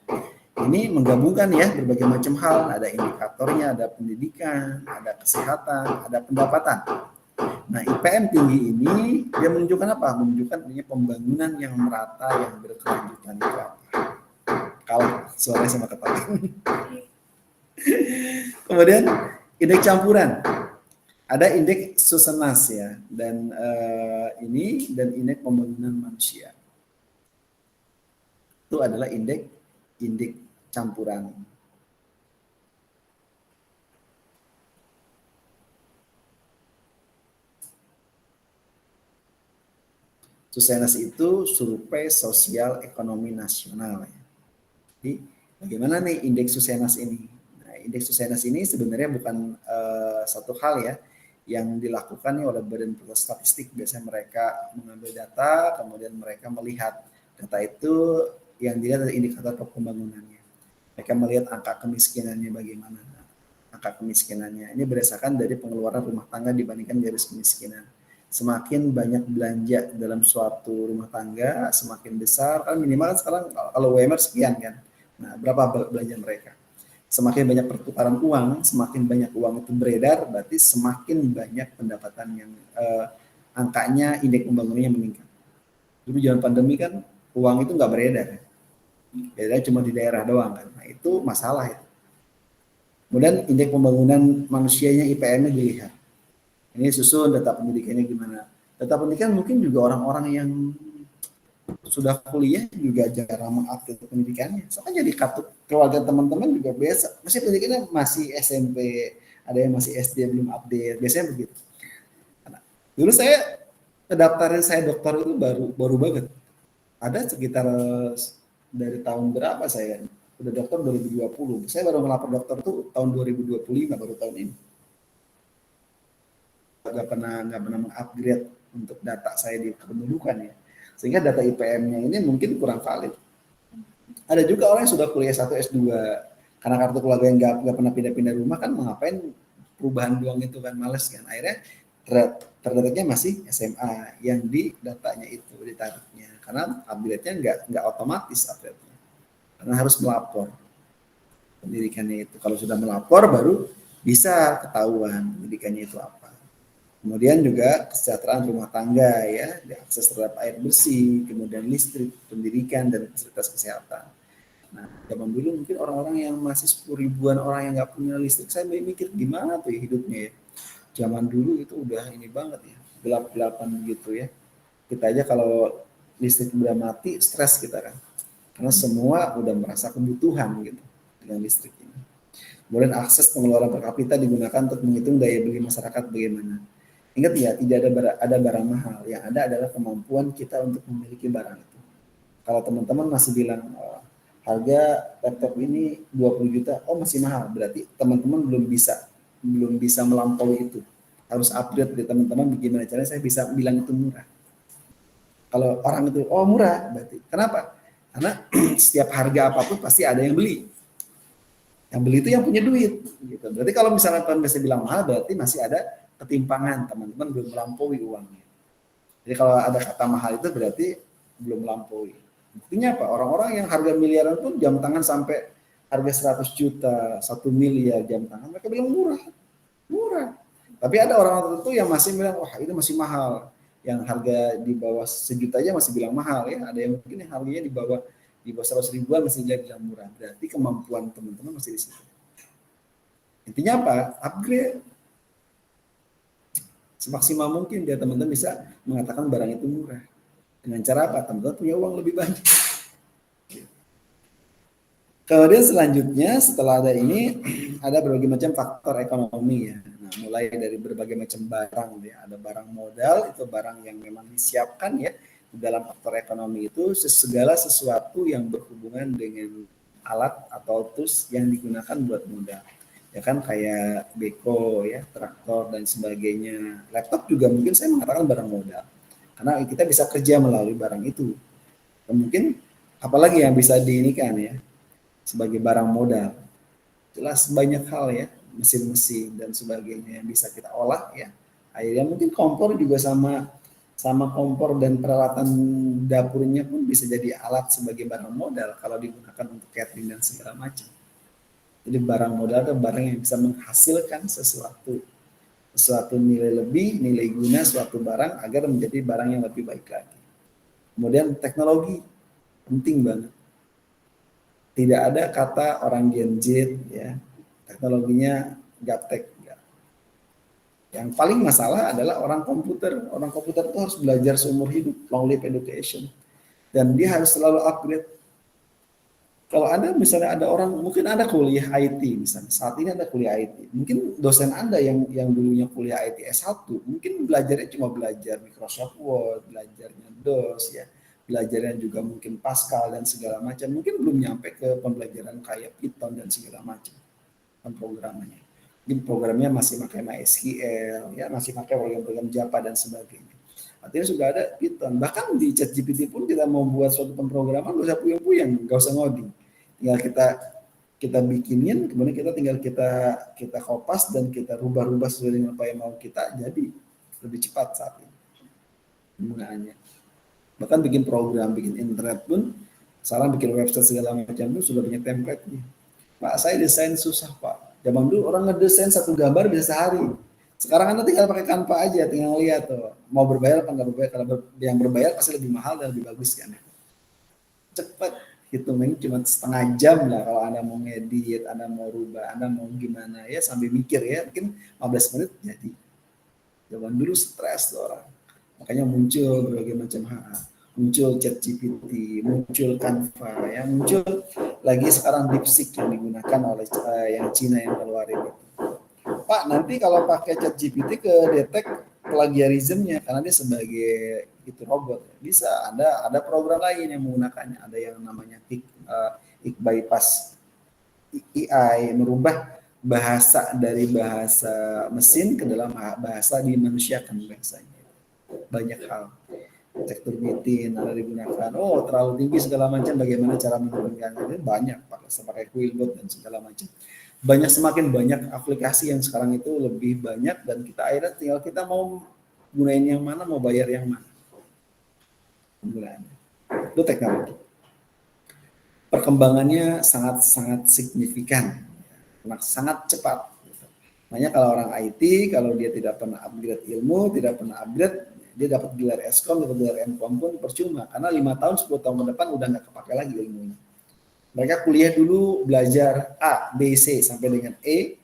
Ini menggabungkan ya berbagai macam hal, ada indikatornya, ada pendidikan, ada kesehatan, ada pendapatan. Nah, IPM tinggi ini dia menunjukkan apa? Menunjukkan adanya pembangunan yang merata, yang berkelanjutan itu apa? Kalah suaranya sama ketawa. Kemudian indeks campuran. Ada indeks Susenas ya, dan ini dan indeks pembangunan manusia. Itu adalah indeks campuran. Susenas itu survei sosial ekonomi nasional. Jadi Bagaimana nih indeks Susenas ini? Nah, indeks Susenas ini sebenarnya bukan satu hal ya yang dilakukan nih oleh Badan Pusat Statistik. Biasanya mereka mengambil data, kemudian mereka melihat data itu yang dilihat dari indikator pembangunannya. Mereka melihat angka kemiskinannya bagaimana. Angka kemiskinannya ini berdasarkan dari pengeluaran rumah tangga dibandingkan garis kemiskinan. Semakin banyak belanja dalam suatu rumah tangga, semakin besar kan minimal sekarang kalau UMR sekian kan. Nah, berapa belanja mereka? Semakin banyak pertukaran uang, semakin banyak uang itu beredar, berarti semakin banyak pendapatan yang angkanya indeks pembangunannya meningkat. Dulu zaman pandemi kan uang itu nggak beredar, beredar cuma di daerah doang kan. Nah, itu masalah ya. Kemudian indeks pembangunan manusianya IPM-nya dilihat. Ini susun data pendidikannya gimana. Data pendidikan mungkin juga orang-orang yang sudah kuliah juga jarang mengupdate pendidikannya. Soalnya jadi kartu keluarga teman-teman juga biasa. Masih pendidikannya masih SMP, ada yang masih SD belum update. Biasanya begitu. Nah, dulu saya pendaftaran saya dokter itu baru banget. Ada sekitar dari tahun berapa saya udah dokter 2020. Saya baru ngelapor dokter tuh tahun 2025 baru tahun ini. Nggak pernah mengupgrade untuk data saya di kependudukan ya. Sehingga data IPM-nya ini mungkin kurang valid. Ada juga orang yang sudah kuliah S1, S2 karena kartu keluarga yang nggak pernah pindah-pindah rumah kan ngapain perubahan doang itu kan males kan. Akhirnya terdeteknya masih SMA yang di datanya itu ditariknya karena upgrade-nya nggak otomatis upgrade-nya. Karena harus melapor pendidikannya itu. Kalau sudah melapor baru bisa ketahuan pendidikannya itu apa. Kemudian juga kesejahteraan rumah tangga ya, akses terhadap air bersih, kemudian listrik, pendidikan dan fasilitas kesehatan. Nah, zaman dulu mungkin orang-orang yang masih 10 ribuan orang yang nggak punya listrik, saya mikir gimana tuh ya hidupnya ya. Zaman dulu itu udah ini banget ya, gelap-gelapan gitu ya. Kita aja kalau listrik udah mati, stres kita kan. Karena semua udah merasa kebutuhan gitu dengan listrik ini. Kemudian akses pengeluaran per kapita digunakan untuk menghitung daya beli masyarakat bagaimana. Ingat ya, tidak ada barang mahal. Yang ada adalah kemampuan kita untuk memiliki barang itu. Kalau teman-teman masih bilang harga laptop ini 20 juta, oh masih mahal. Berarti teman-teman belum bisa melampaui itu. Harus upgrade dari teman-teman bagaimana caranya saya bisa bilang itu murah. Kalau orang itu oh murah, berarti kenapa? Karena setiap harga apapun pasti ada yang beli. Yang beli itu yang punya duit. Gitu. Berarti kalau misalnya teman bisa bilang mahal, berarti masih ada ketimpangan, teman-teman belum melampaui uangnya. Jadi kalau ada kata mahal itu berarti belum melampaui. Buktinya apa? Orang-orang yang harga miliaran pun jam tangan sampai harga 100 juta, 1 miliar jam tangan, mereka bilang murah. Murah. Tapi ada orang tertentu yang masih bilang, wah ini masih mahal. Yang harga di bawah sejuta aja masih bilang mahal ya. Ada yang mungkin yang harganya di bawah 100 ribuan masih bilang murah. Berarti kemampuan teman-teman masih di situ. Intinya apa? Upgrade. Semaksimal mungkin biar teman-teman bisa mengatakan barang itu murah. Dengan cara apa? Teman-teman punya uang lebih banyak. Kemudian selanjutnya setelah ada ini ada berbagai macam faktor ekonomi ya. Nah, mulai dari berbagai macam barang ya. Ada barang modal, itu barang yang memang disiapkan ya. Dalam faktor ekonomi itu segala sesuatu yang berhubungan dengan alat atau tools yang digunakan buat modal. Ya kan kayak beko ya, traktor dan sebagainya. Laptop juga mungkin saya mengatakan barang modal. Karena kita bisa kerja melalui barang itu. Dan mungkin apalagi yang bisa diinikan ya sebagai barang modal. Jelas banyak hal ya, mesin-mesin dan sebagainya yang bisa kita olah ya. Akhirnya mungkin kompor juga sama kompor dan peralatan dapurnya pun bisa jadi alat sebagai barang modal kalau digunakan untuk catering dan segala macam. Jadi barang modal itu barang yang bisa menghasilkan sesuatu nilai lebih, nilai guna suatu barang agar menjadi barang yang lebih baik lagi. Kemudian teknologi penting banget. Tidak ada kata orang Gen Z ya, teknologinya gaptek. Yang paling masalah adalah orang komputer. Orang komputer itu harus belajar seumur hidup, long life education. Dan dia harus selalu upgrade. Kalau Anda misalnya ada orang, mungkin Anda kuliah IT misalnya, saat ini Anda kuliah IT. Mungkin dosen Anda yang dulunya kuliah IT S1, mungkin belajarnya cuma belajar Microsoft Word, belajarnya DOS ya, belajarnya juga mungkin Pascal dan segala macam, mungkin belum nyampe ke pembelajaran kayak Python dan segala macam pemrogramannya. Mungkin programnya masih pakai MySQL, ya masih pakai program-program Java dan sebagainya. Artinya sudah ada Python. Bahkan di ChatGPT pun kita mau buat suatu pemrograman nggak usah puyeng-puyeng, nggak usah ngoding. Tinggal kita bikinin, kemudian kita kopas dan kita rubah-rubah sesuai dengan apa yang mau kita, jadi lebih cepat saat ini penggunaannya. Bahkan bikin program, bikin internet pun, sekarang bikin website segala macam pun sudah punya template-nya. Pak, saya desain susah Pak. Zaman dulu orang ngedesain satu gambar bisa sehari. Sekarang Anda tinggal pakai Canva aja, tinggal lihat tuh. Mau berbayar apa nggak berbayar. Kalau yang berbayar pasti lebih mahal dan lebih bagus kan. Cepat, hitungnya cuma setengah jam lah kalau Anda mau ngedit, Anda mau rubah, Anda mau gimana ya sambil mikir ya. Mungkin 15 menit jadi. Zaman dulu stres tuh orang. Makanya muncul berbagai macam hal. Muncul ChatGPT, muncul Canva, ya muncul lagi sekarang DeepSeek yang digunakan oleh yang Cina yang keluarin itu. Pak, nanti kalau pakai ChatGPT ke detect plagiarismnya karena dia sebagai itu robot, bisa. Ada program lain yang menggunakannya, ada yang namanya bypass AI, merubah bahasa dari bahasa mesin ke dalam bahasa dimanusiakan bahasanya. Banyak hal. Tektur meeting ada digunakan, terlalu tinggi segala macam, bagaimana cara menurunkannya, banyak pakai Quillbot dan segala macam. Semakin banyak aplikasi yang sekarang itu lebih banyak dan kita akhirnya tinggal kita mau gunain yang mana, mau bayar yang mana. Penggunaannya. Itu teknologi. Perkembangannya sangat signifikan, sangat cepat. Makanya kalau orang IT, kalau dia tidak pernah upgrade ilmu, tidak pernah upgrade, dia dapat gelar Eskom, dapat gelar Mkom pun percuma. Karena 5 tahun, 10 tahun ke depan udah nggak kepake lagi ilmunya. Mereka kuliah dulu belajar A, B, C sampai dengan E.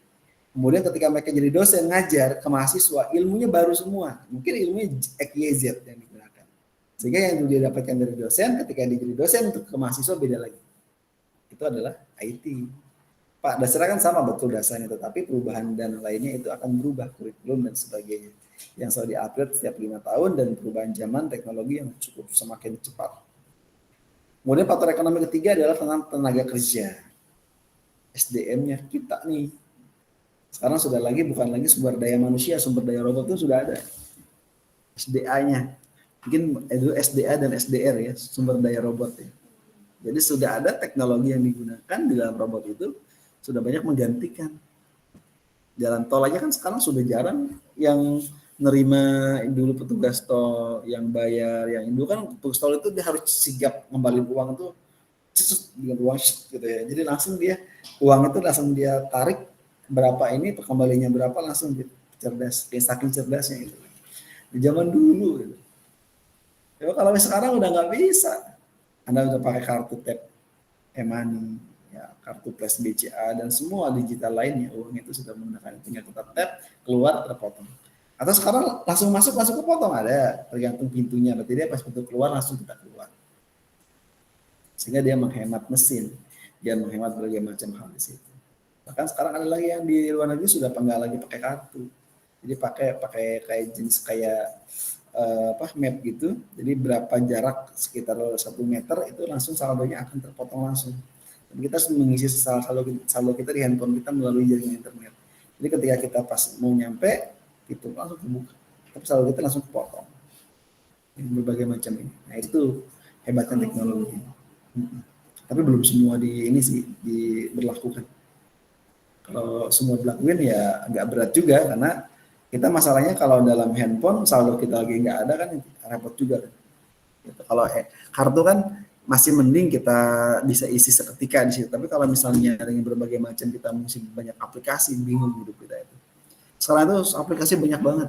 Kemudian ketika mereka jadi dosen ngajar ke mahasiswa, ilmunya baru semua. Mungkin ilmunya X, Y, Z yang digunakan. Sehingga yang dia dapatkan dari dosen, ketika dia jadi dosen untuk ke mahasiswa beda lagi. Itu adalah IT. Pak, dasarnya kan sama betul dasarnya, tetapi perubahan dan lainnya itu akan berubah kurikulum dan sebagainya. Yang selalu di-upgrade setiap 5 tahun dan perubahan zaman teknologi yang cukup semakin cepat. Kemudian faktor ekonomi ketiga adalah tentang tenaga kerja. SDM-nya kita nih. Sekarang sudah bukan lagi sumber daya manusia, sumber daya robot itu sudah ada. SDA-nya. Mungkin itu SDA dan SDR ya, sumber daya robot ya. Jadi sudah ada teknologi yang digunakan di dalam robot itu sudah banyak menggantikan. Jalan tol aja kan sekarang sudah jarang yang nerima dulu petugas tol yang bayar, yang dulu kan petugas tol itu dia harus sigap ngembalin uang itu dengan uang gitu ya. Jadi langsung dia uang itu langsung dia tarik berapa ini kembalinya berapa langsung cerdas, saking cerdasnya itu. Di zaman dulu gitu. Ya, kalau sekarang udah nggak bisa. Anda udah pakai kartu tap e-money, ya, kartu flash BCA dan semua digital lainnya, uang itu sudah menggunakan, tinggal kita tap keluar terpotong. Atau sekarang langsung masuk kepotong, ada tergantung pintunya, berarti dia pas pintu keluar langsung kita keluar. Sehingga dia menghemat mesin, dia menghemat berbagai macam hal di situ. Bahkan sekarang ada lagi yang di luar negeri sudah nggak lagi pakai kartu, jadi pakai kayak jenis kayak map gitu. Jadi berapa jarak sekitar 1 meter itu langsung saldonya akan terpotong langsung. Dan kita harus mengisi saldo kita di handphone kita melalui jaringan internet. Jadi ketika kita pas mau nyampe itu langsung kebuka, tapi saldo kita langsung kepotong. Berbagai macam ini. Nah itu hebatnya teknologi. Tapi belum semua diberlakukan. Kalau semua dilakukan ya agak berat juga karena kita masalahnya kalau dalam handphone saldo kita lagi nggak ada kan repot juga. Gitu. Kalau kartu kan masih mending kita bisa isi seketika di situ. Tapi kalau misalnya dengan berbagai macam kita mesti banyak aplikasi, bingung hidup kita itu. Sekarang itu aplikasi banyak banget.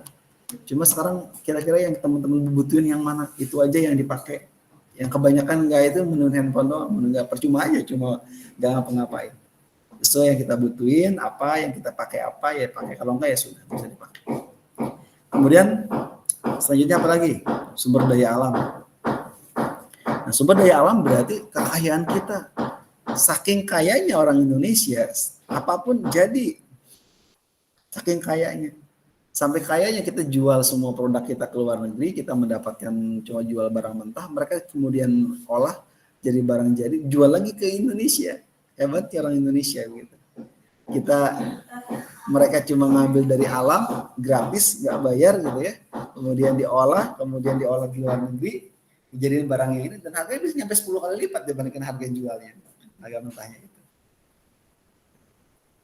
Cuma sekarang kira-kira yang teman-teman butuhin yang mana, itu aja yang dipakai. Yang kebanyakan nggak itu menurut handphone doang, nggak percuma aja, cuma nggak ngapa-ngapain. Sesuai yang kita butuhin, apa yang kita pakai apa ya pakai, kalau enggak ya sudah bisa dipakai. Kemudian selanjutnya apa lagi? Sumber daya alam. Nah, sumber daya alam berarti kekayaan kita. Saking kayanya orang Indonesia, apapun jadi. Saking kayanya. Sampai kayaknya kita jual semua produk kita ke luar negeri, kita mendapatkan cuma jual barang mentah, mereka kemudian olah jadi barang jadi, jual lagi ke Indonesia. Hebat ya orang Indonesia gitu. Mereka cuma ngambil dari alam, gratis, nggak bayar gitu ya. Kemudian diolah di luar negeri, dijadiin barang ini, dan harganya bisa nyampe 10 kali lipat dibandingkan harga jualnya, harga mentahnya itu.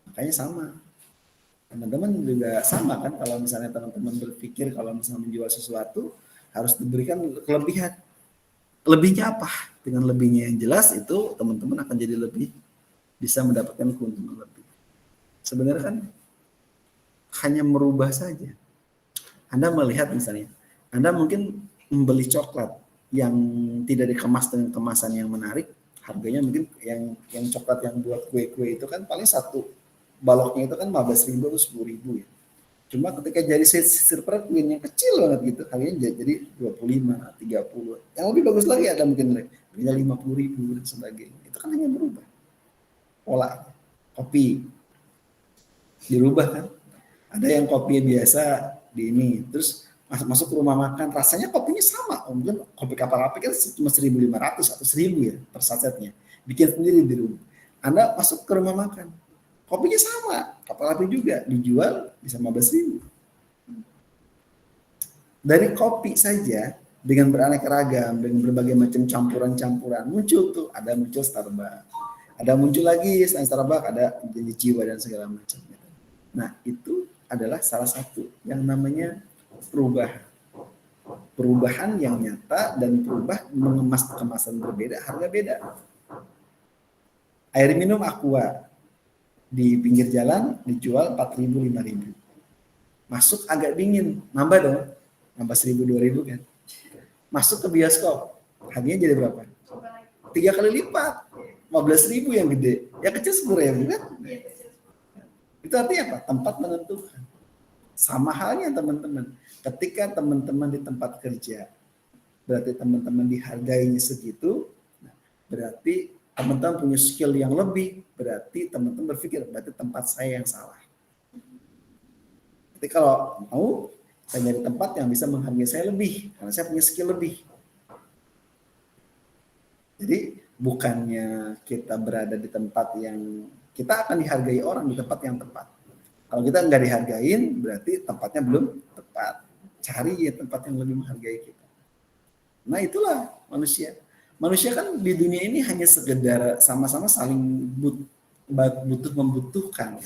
Makanya sama. Teman-teman juga sama kan, kalau misalnya teman-teman berpikir kalau misalnya menjual sesuatu harus diberikan kelebihan. Lebihnya apa? Dengan lebihnya yang jelas itu teman-teman akan jadi lebih bisa mendapatkan keuntungan lebih. Sebenarnya kan hanya merubah saja. Anda melihat misalnya, Anda mungkin membeli coklat yang tidak dikemas dengan kemasan yang menarik, harganya mungkin yang coklat yang buat kue-kue itu kan paling satu baloknya itu kan 15.000 atau 10.000 ya. Cuma ketika jadi silver queen yang kecil banget gitu, harganya jadi 25, 30. Yang lebih bagus lagi ada mungkin harganya 50.000 dan sebagainya. Itu kan hanya berubah. Pola kopi dirubah kan. Ada yang kopi biasa di ini, terus masuk ke rumah makan, rasanya kopinya sama. Mungkin kopi kapal api kan cuma 1.500 atau 1.000 ya per sasetnya. Bikin sendiri di rumah. Anda masuk ke rumah makan, kopinya sama, kapal api juga, dijual bisa 15.000. Dari kopi saja, dengan beraneka ragam, dengan berbagai macam campuran-campuran, muncul Starbucks. Ada muncul lagi selain Starbucks, ada janji jiwa dan segala macam. Nah, itu adalah salah satu yang namanya perubahan yang nyata dan mengemas kemasan berbeda, harga beda. Air minum Aqua di pinggir jalan dijual 4.000, 5.000. Masuk agak dingin, nambah dong, nambah 1.000, 2.000 kan. Masuk ke bioskop, harganya jadi berapa? 3 kali lipat, 15.000 yang gede, yang kecil 10.000 kan. Itu artinya apa? Tempat menentukan. Sama halnya teman-teman, ketika teman-teman di tempat kerja, berarti teman-teman dihargainya segitu, berarti teman-teman punya skill yang lebih, berarti teman-teman berpikir, berarti tempat saya yang salah. Jadi kalau mau, saya nyari tempat yang bisa menghargai saya lebih, karena saya punya skill lebih. Jadi bukannya kita berada di tempat yang, kita akan dihargai orang di tempat yang tepat. Kalau kita nggak dihargain, berarti tempatnya belum tepat. Cari ya tempat yang lebih menghargai kita. Nah itulah manusia. Manusia kan di dunia ini hanya sekedar sama-sama saling membutuhkan.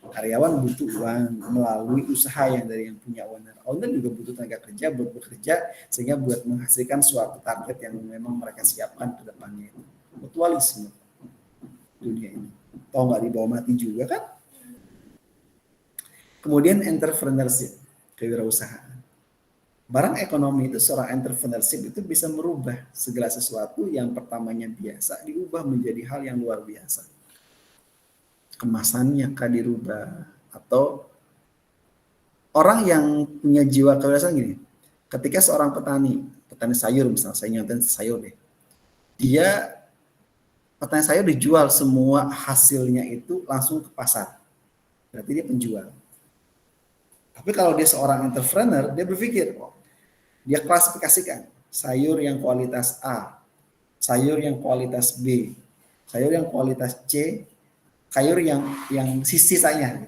Karyawan butuh uang melalui usaha yang dari yang punya owner. Owner juga butuh tenaga kerja buat bekerja sehingga buat menghasilkan suatu target yang memang mereka siapkan ke depannya. Mutualisme dunia ini. Tahu nggak dibawa mati juga kan? Kemudian entrepreneurship, kewirausahaan. Barang ekonomi itu, seorang entrepreneurship itu bisa merubah segala sesuatu yang pertamanya biasa diubah menjadi hal yang luar biasa. Kemasannya kah dirubah, atau orang yang punya jiwa kewirausahaan gini, ketika seorang petani sayur misalnya, saya nyontain sayur deh, dia petani sayur dijual semua hasilnya itu langsung ke pasar, berarti dia penjual. Tapi kalau dia seorang entrepreneur, dia berpikir, dia klasifikasikan sayur yang kualitas A, sayur yang kualitas B, sayur yang kualitas C, sayur yang sisanya.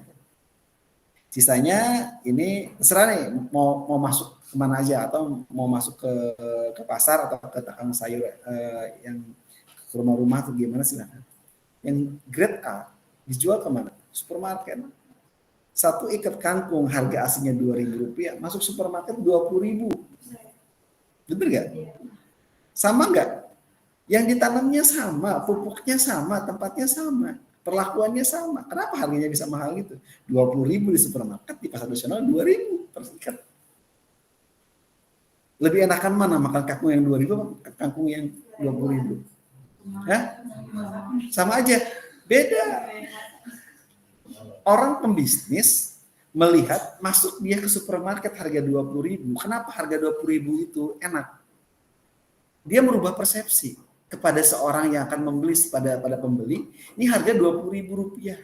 Sisanya ini terserah nih mau masuk kemana aja, atau mau masuk ke pasar atau ke tukang sayur yang ke rumah-rumah atau gimana silakan. Yang grade A dijual kemana? Supermarket. Satu ikat kangkung harga aslinya Rp2.000, masuk supermarket Rp20.000. Betul nggak? Sama nggak? Yang ditanamnya sama, pupuknya sama, tempatnya sama, perlakuannya sama. Kenapa harganya bisa mahal gitu? Rp20.000 di supermarket, di pasar nasional Rp2.000 per ikat. Lebih enakan mana makan kangkung yang Rp2.000 atau kangkung yang Rp20.000? Hah? Sama aja, beda. Orang pembisnis melihat masuk dia ke supermarket harga Rp20.000. Kenapa harga Rp20.000 itu enak? Dia merubah persepsi kepada seorang yang akan membeli, pada pembeli, ini harga Rp20.000.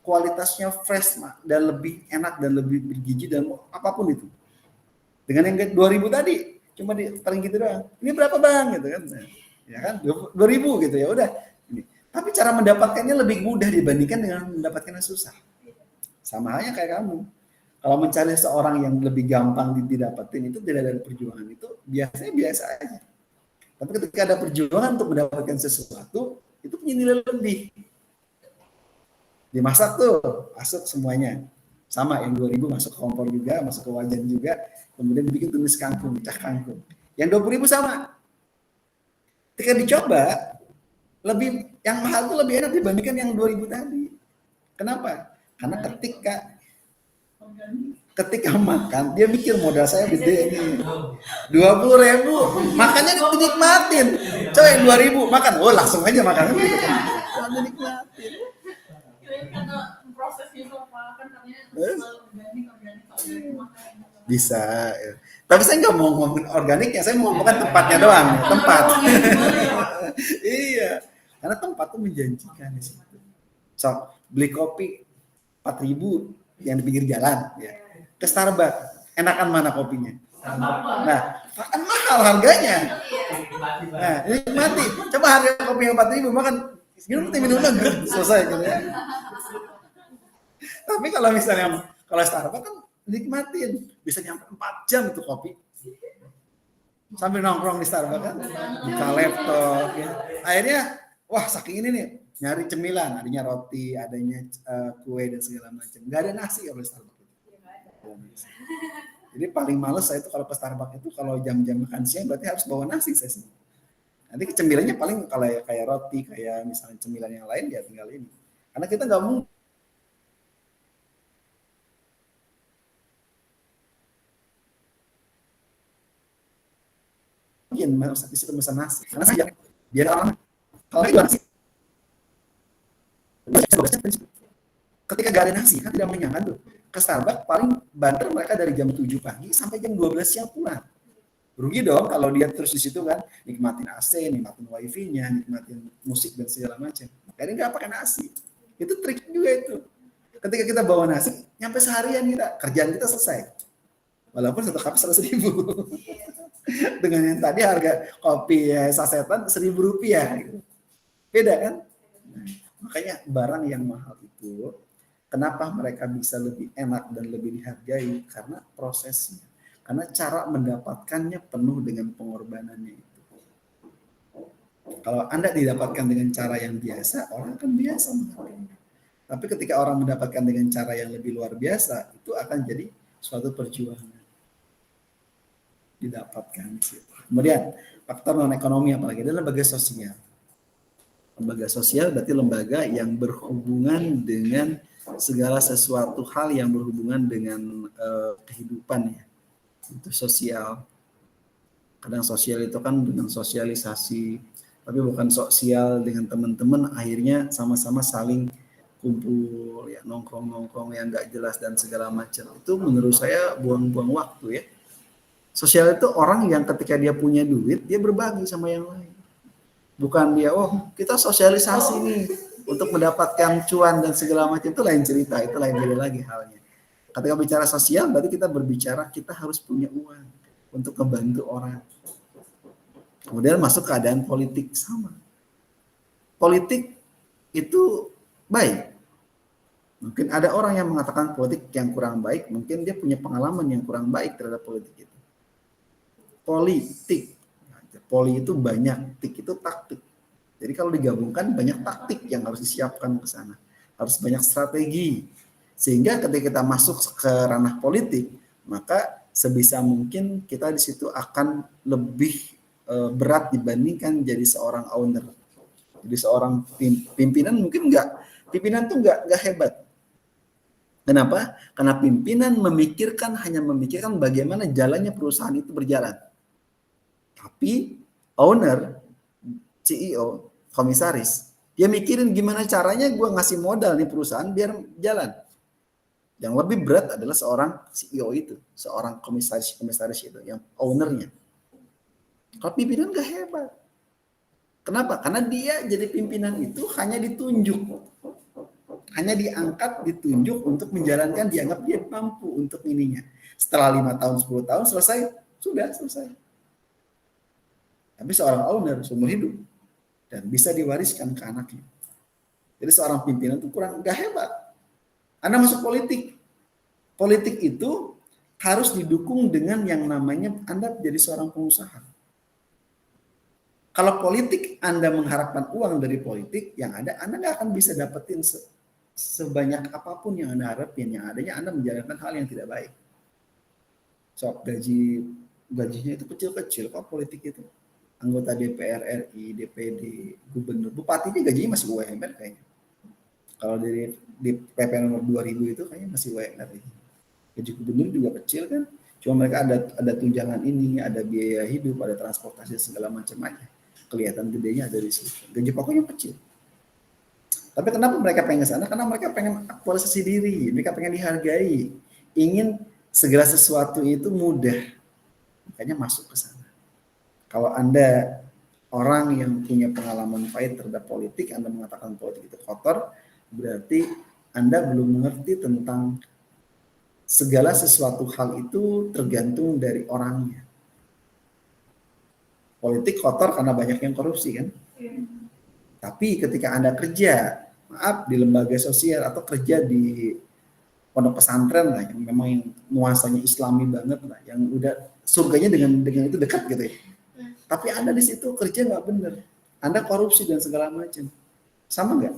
kualitasnya fresh dan lebih enak dan lebih bergizi dan apapun itu. Dengan yang 2000 tadi cuma paling gitu doang. Ini berapa bang gitu kan? Ya kan 2000 gitu ya udah. Tapi cara mendapatkannya lebih mudah dibandingkan dengan mendapatkannya susah. Sama halnya kayak kamu. Kalau mencari seorang yang lebih gampang didapatin itu tidak ada perjuangan itu biasanya biasa aja. Tapi ketika ada perjuangan untuk mendapatkan sesuatu itu punya nilai lebih. Dimasak tuh, masuk semuanya. Sama yang 2000 masuk ke kompor juga, masuk ke wajan juga. Kemudian dibikin tumis kangkung, cah kangkung. Yang 20.000 sama. Ketika dicoba, yang mahal itu lebih enak dibandingkan yang 2000 tadi. Kenapa? Karena ketika makan, dia mikir modal saya gede nih. 20.000, makannya dinikmatin. Coba yang 2000 makan, oh langsung aja makan gitu. Dinikmatin. Karena prosesnya kan bisa ya. Tapi saya nggak mau ngomongin organiknya, saya mau ngomongin tempatnya doang, tempat. Iya, karena tempat tuh menjanjikan di situ. So, beli kopi 4.000 yang di pinggir jalan, ya. Ke Starbucks, enakan mana kopinya? Nah, kan mahal harganya. Nah, nikmati. Coba harga kopi yang 4.000 makan minumnya selesai gitu ya. Tapi kalau misalnya Starbucks kan nikmatin, bisa nyampe 4 jam itu kopi. Sambil nongkrong di Starbucks kan, buka laptop ya. Akhirnya wah saking ini nih nyari cemilan, adanya roti, adanya kue dan segala macam. Enggak ada nasi kalau di Starbucks. Jadi paling males saya itu kalau ke Starbucks itu kalau jam-jam makan siang berarti harus bawa nasi saya sih. Nanti cemilannya paling kalau kayak roti, kayak misalnya cemilan yang lain ya tinggal ini. Karena kita nggak mungkin di situ pesan nasi. Karena saya biar orang kalau itu nasi. Ketika gak ada nasi kan tidak mengenyangkan tuh. Ke Starbucks paling banter mereka dari jam 7 pagi sampai jam 12 siang pulang. Rugi dong kalau dia terus di situ kan nikmatin AC, nikmatin wifi-nya, nikmatin musik dan segala macam. Makanya nggak pakai nasi. Itu trik juga itu. Ketika kita bawa nasi, nyampe seharian kerjaan kita selesai. Walaupun satu cup 100.000. Dengan yang tadi harga kopi sasetan Rp1.000. Beda kan? Nah, makanya barang yang mahal itu kenapa mereka bisa lebih enak dan lebih dihargai? Karena prosesnya. Karena cara mendapatkannya penuh dengan pengorbanannya itu. Kalau Anda didapatkan dengan cara yang biasa, orang akan biasa menghargainya. Tapi ketika orang mendapatkan dengan cara yang lebih luar biasa, itu akan jadi suatu perjuangan. Didapatkan. Kemudian, faktor non-ekonomi apalagi adalah lembaga sosial. Lembaga sosial berarti lembaga yang berhubungan dengan segala sesuatu hal yang berhubungan dengan kehidupan ya. Itu sosial. Kadang sosial itu kan dengan sosialisasi, tapi bukan sosial dengan teman-teman akhirnya sama-sama saling kumpul ya, nongkrong-nongkrong yang nggak jelas dan segala macam. Itu menurut saya buang-buang waktu ya. Sosial itu orang yang ketika dia punya duit dia berbagi sama yang lain. Bukan dia kita sosialisasi nih untuk mendapatkan cuan dan segala macam, itu lain cerita, itu lain beda lagi halnya. Ketika bicara sosial, berarti kita berbicara kita harus punya uang untuk membantu orang. Kemudian masuk keadaan politik sama. Politik itu baik. Mungkin ada orang yang mengatakan politik yang kurang baik, mungkin dia punya pengalaman yang kurang baik terhadap politik itu. Politik. Poli itu banyak, tik itu taktik. Jadi kalau digabungkan banyak taktik yang harus disiapkan ke sana. Harus banyak strategi. Sehingga ketika kita masuk ke ranah politik, maka sebisa mungkin kita di situ akan lebih berat dibandingkan jadi seorang owner. Jadi seorang pimpinan mungkin pimpinan tuh enggak hebat. Kenapa? Karena pimpinan hanya memikirkan bagaimana jalannya perusahaan itu berjalan. Tapi owner, CEO, komisaris, dia mikirin gimana caranya gue ngasih modal nih perusahaan biar jalan. Yang lebih berat adalah seorang CEO itu, seorang komisaris itu, yang ownernya. Kalau pimpinan gak hebat. Kenapa? Karena dia jadi pimpinan itu hanya ditunjuk. hanya diangkat, ditunjuk untuk menjalankan, dianggap dia mampu untuk ininya. Setelah 5 tahun, 10 tahun selesai, sudah selesai. Tapi seorang owner seumur hidup dan bisa diwariskan ke anaknya. Jadi seorang pimpinan itu kurang nggak hebat. Anda masuk politik. Politik itu harus didukung dengan yang namanya Anda menjadi seorang pengusaha. Kalau politik Anda mengharapkan uang dari politik, yang ada Anda nggak akan bisa dapetin sebanyak apapun yang Anda harapin. Yang adanya Anda menjalankan hal yang tidak baik. So, gajinya itu kecil-kecil kok politik itu. Anggota DPR RI, DPD, gubernur, bupati ini gajinya masih UMR kayaknya. Kalau di PP nomor 2000 itu kayaknya masih UMR. Gaji gubernur juga kecil kan. Cuma mereka ada tunjangan ini, ada biaya hidup, ada transportasi segala macam aja. Kelihatan gedenya ada di situ. Gaji pokoknya kecil. Tapi kenapa mereka pengen ke sana? Karena mereka pengen aktualisasi diri, mereka pengen dihargai, ingin segala sesuatu itu mudah. Makanya masuk ke sana. Kalau Anda orang yang punya pengalaman pahit terhadap politik, Anda mengatakan politik itu kotor, berarti Anda belum mengerti tentang segala sesuatu hal itu tergantung dari orangnya. Politik kotor karena banyak yang korupsi kan? Tapi ketika Anda kerja, maaf di lembaga sosial atau kerja di pondok pesantren lah yang memang yang nuansanya Islami banget lah, yang udah surganya dengan itu dekat gitu ya. Tapi Anda di situ kerja nggak bener, Anda korupsi dan segala macam, sama nggak?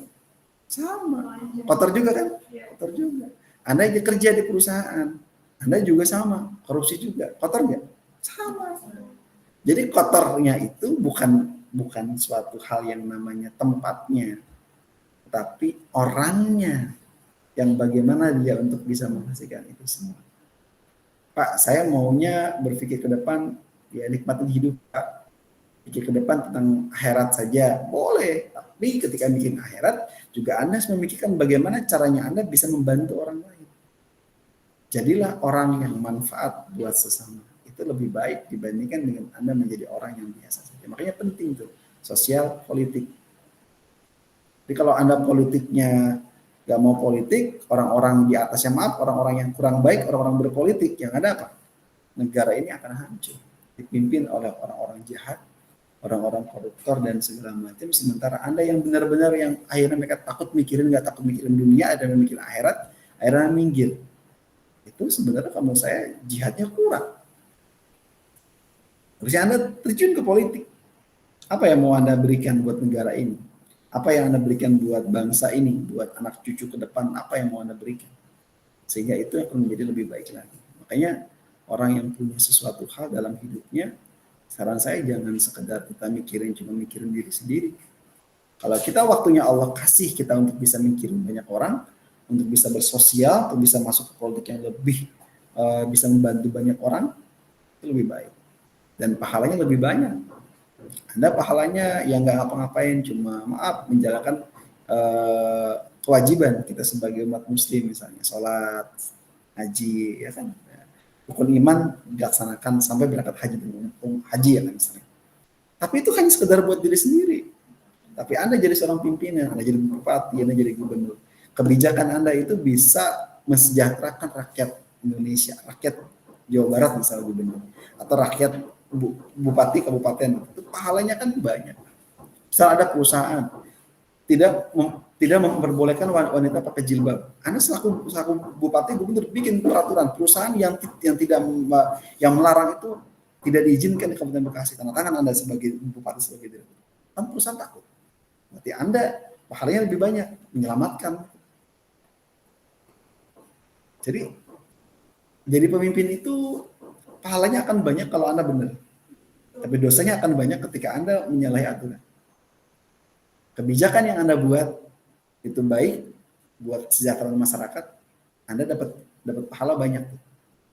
Sama, kotor juga kan? Kotor juga. Anda kerja di perusahaan, Anda juga sama, korupsi juga, kotor nggak? Sama. Jadi kotornya itu bukan suatu hal yang namanya tempatnya, tapi orangnya yang bagaimana dia untuk bisa menghasilkan itu semua. Pak, saya maunya berpikir ke depan, ya nikmatin hidup Pak. Pikir ke depan tentang akhirat saja, boleh. Tapi ketika bikin akhirat, juga Anda harus memikirkan bagaimana caranya Anda bisa membantu orang lain. Jadilah orang yang manfaat buat sesama. Itu lebih baik dibandingkan dengan Anda menjadi orang yang biasa saja. Makanya penting tuh, sosial politik. Jadi kalau Anda politiknya gak mau politik, orang-orang di atasnya maaf, orang-orang yang kurang baik, orang-orang berpolitik, yang ada apa? Negara ini akan hancur. Dipimpin oleh orang-orang jahat, orang-orang koruptor dan segala macam. Sementara Anda yang benar-benar yang akhirnya mereka takut mikirin, gak takut mikirin dunia, ada yang mikirin akhirat, akhirnya minggir. Itu sebenarnya kalau saya jihadnya kurang. Harusnya Anda terjun ke politik. Apa yang mau Anda berikan buat negara ini? Apa yang Anda berikan buat bangsa ini, buat anak cucu ke depan, apa yang mau Anda berikan? Sehingga itu akan menjadi lebih baik lagi. Makanya orang yang punya sesuatu hal dalam hidupnya, saran saya jangan sekedar kita cuma mikirin diri sendiri. Kalau kita waktunya Allah kasih kita untuk bisa mikirin banyak orang, untuk bisa bersosial, untuk bisa masuk ke politik yang lebih bisa membantu banyak orang, itu lebih baik. Dan pahalanya lebih banyak. Anda pahalanya yang nggak ngapa-ngapain, cuma maaf menjalankan kewajiban kita sebagai umat muslim, misalnya sholat, haji, ya kan. Rukun iman dilaksanakan sampai berangkat haji haji ya kan misalnya. Tapi itu hanya sekedar buat diri sendiri. Tapi Anda jadi seorang pimpinan, Anda jadi bupati, Anda jadi gubernur. Kebijakan Anda itu bisa mensejahterakan rakyat Indonesia, rakyat Jawa Barat misalnya gubernur, atau rakyat bupati kabupaten. Itu pahalanya kan banyak. Misal ada perusahaan tidak memperbolehkan wanita pakai jilbab. Anda selaku bupati gubernur bikin peraturan perusahaan yang melarang itu tidak diizinkan di Kabupaten Bekasi. Tanda tangan Anda sebagai bupati sebagai direktur. Kan perusahaan takut. Berarti Anda pahalanya lebih banyak menyelamatkan. Jadi pemimpin itu pahalanya akan banyak kalau Anda benar. Tapi dosanya akan banyak ketika Anda menyalahi aturan. Kebijakan yang Anda buat itu baik buat kesejahteraan masyarakat, Anda dapat pahala banyak.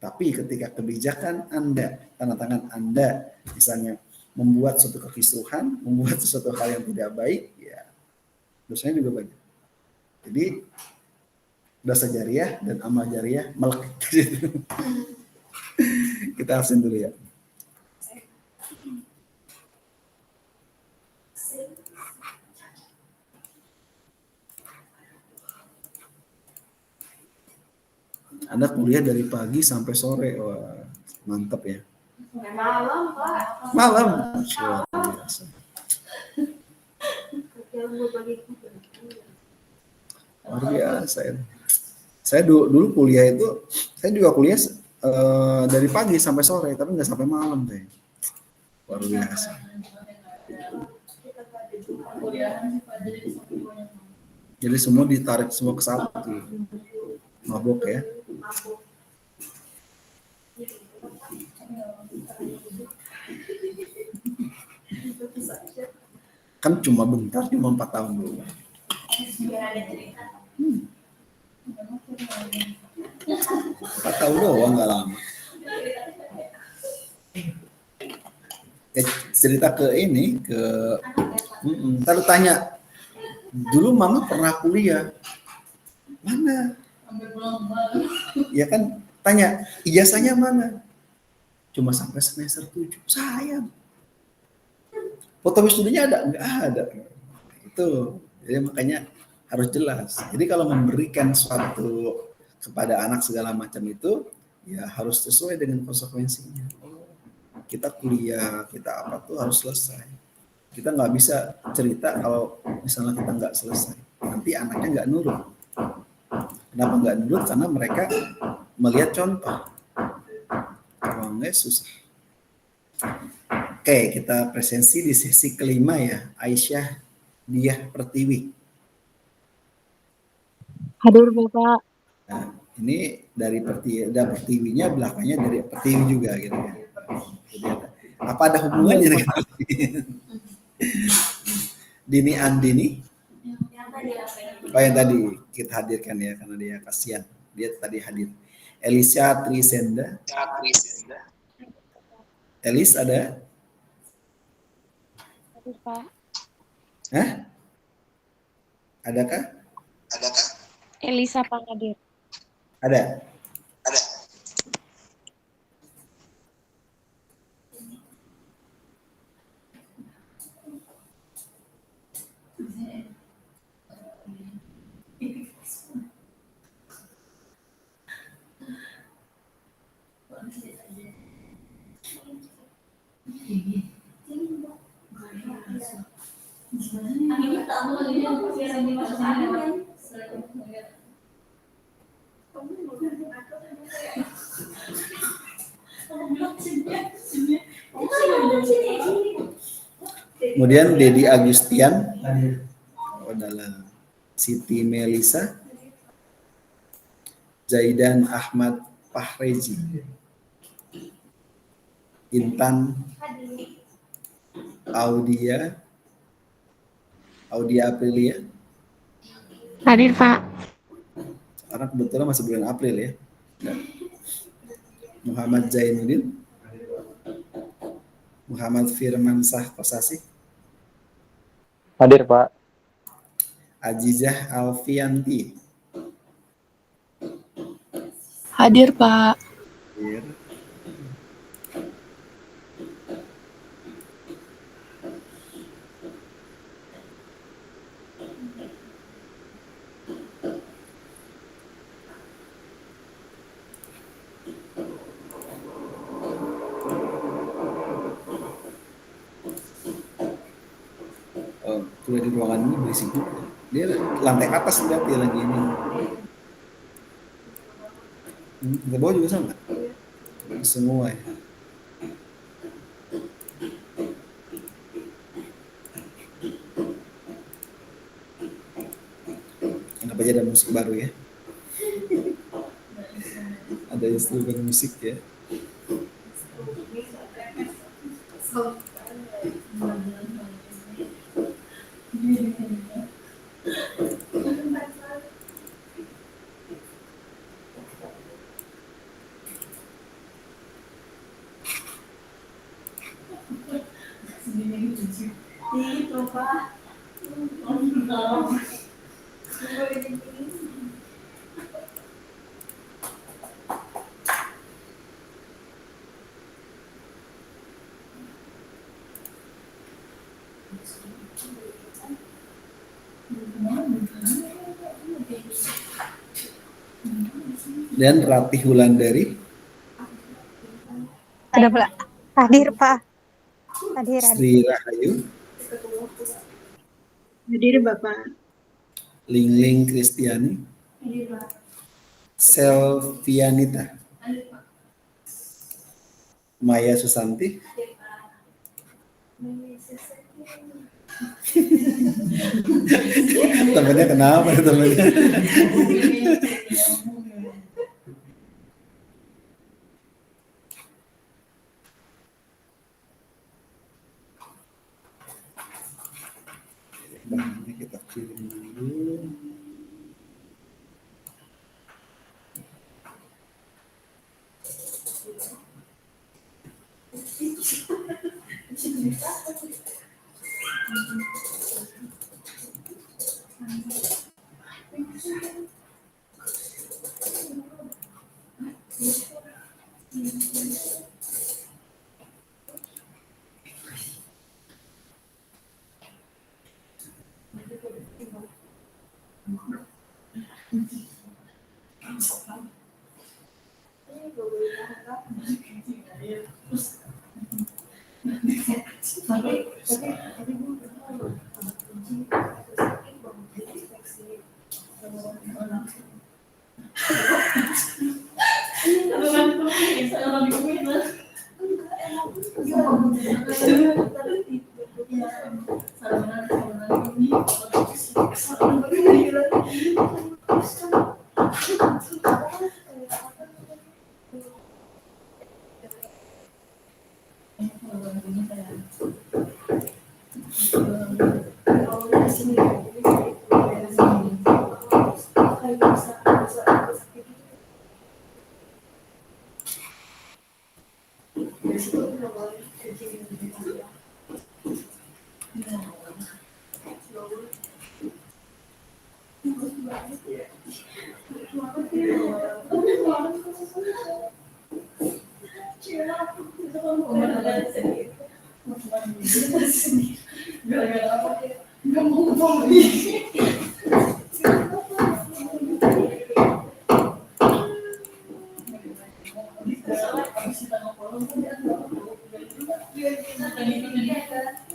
Tapi ketika kebijakan Anda, tanda tangan Anda misalnya membuat suatu kekisruhan, membuat sesuatu hal yang tidak baik, ya dosanya juga banyak. Jadi dosa jariah dan amal jariah melekat di situ. Kita absen dulu ya. Anda kuliah dari pagi sampai sore, wah mantap ya. Malam, Pak. Malam, luar biasa. Luar biasa ya. Saya dulu kuliah itu, saya juga kuliah dari pagi sampai sore, tapi nggak sampai malam deh. Luar biasa. Jadi semua ditarik semua ke satu, mabok ya. Kan cuma bentar, cuma 4 tahun dulu. 4 tahun doang, nggak lama. Cerita ke ini, ntar tanya, dulu mama pernah kuliah, mana? Ya kan, tanya, ijazahnya mana? Cuma sampai semester 7, sayang. Foto wisudanya ada? Nggak ada. Itu, jadi makanya harus jelas. Jadi kalau memberikan suatu kepada anak segala macam itu, ya harus sesuai dengan konsekuensinya. Kita kuliah, kita apa tuh harus selesai. Kita nggak bisa cerita kalau misalnya kita nggak selesai. Nanti anaknya nggak nurut. Kenapa nggak nurut? Karena mereka melihat contoh. Kalau nggak susah. Oke, kita presensi di sesi kelima ya. Aisyah Diah Pertiwi. Hadir Bapak. Nah, ini dari Pertiwinya, belakangnya dari Pertiwi juga gitu ya. Jadi apa ada hubungannya dengan Dini Andini? Oh yang tadi kita hadirkan ya, karena dia kasihan. Dia tadi hadir. Elisa Trisenda. Elis ada? Hadir Pak. Hah? Adakah? Elisa Pak hadir. Ada? Kemudian Dedi Agustian adalah Siti Melisa, Zaidan Ahmad Fahrezi, Intan Audia Aprilia. Hadir Pak. Karena kebetulan masih bulan April ya. Muhammad Zainuddin, Muhammad Firman Sah Kosasi. Hadir Pak. Azizah Alfianti. Hadir Pak. Hadir. Kuliah di ruangan ini berisik juga. Dia lantai atas berarti lagi ini. Ke bawah juga sama? Semua ya. Anggap aja ada musik baru ya. Ada instrumen musik ya. Dan Ratih Wulandari. Ada pula. Hadir, Pak. Hadir. Sri Rahayu. Hadir Bapak. Lingling Kristiani. Selvianita. Maya Susanti. Temennya kenapa temennya? Bahannya kita kirim dulu.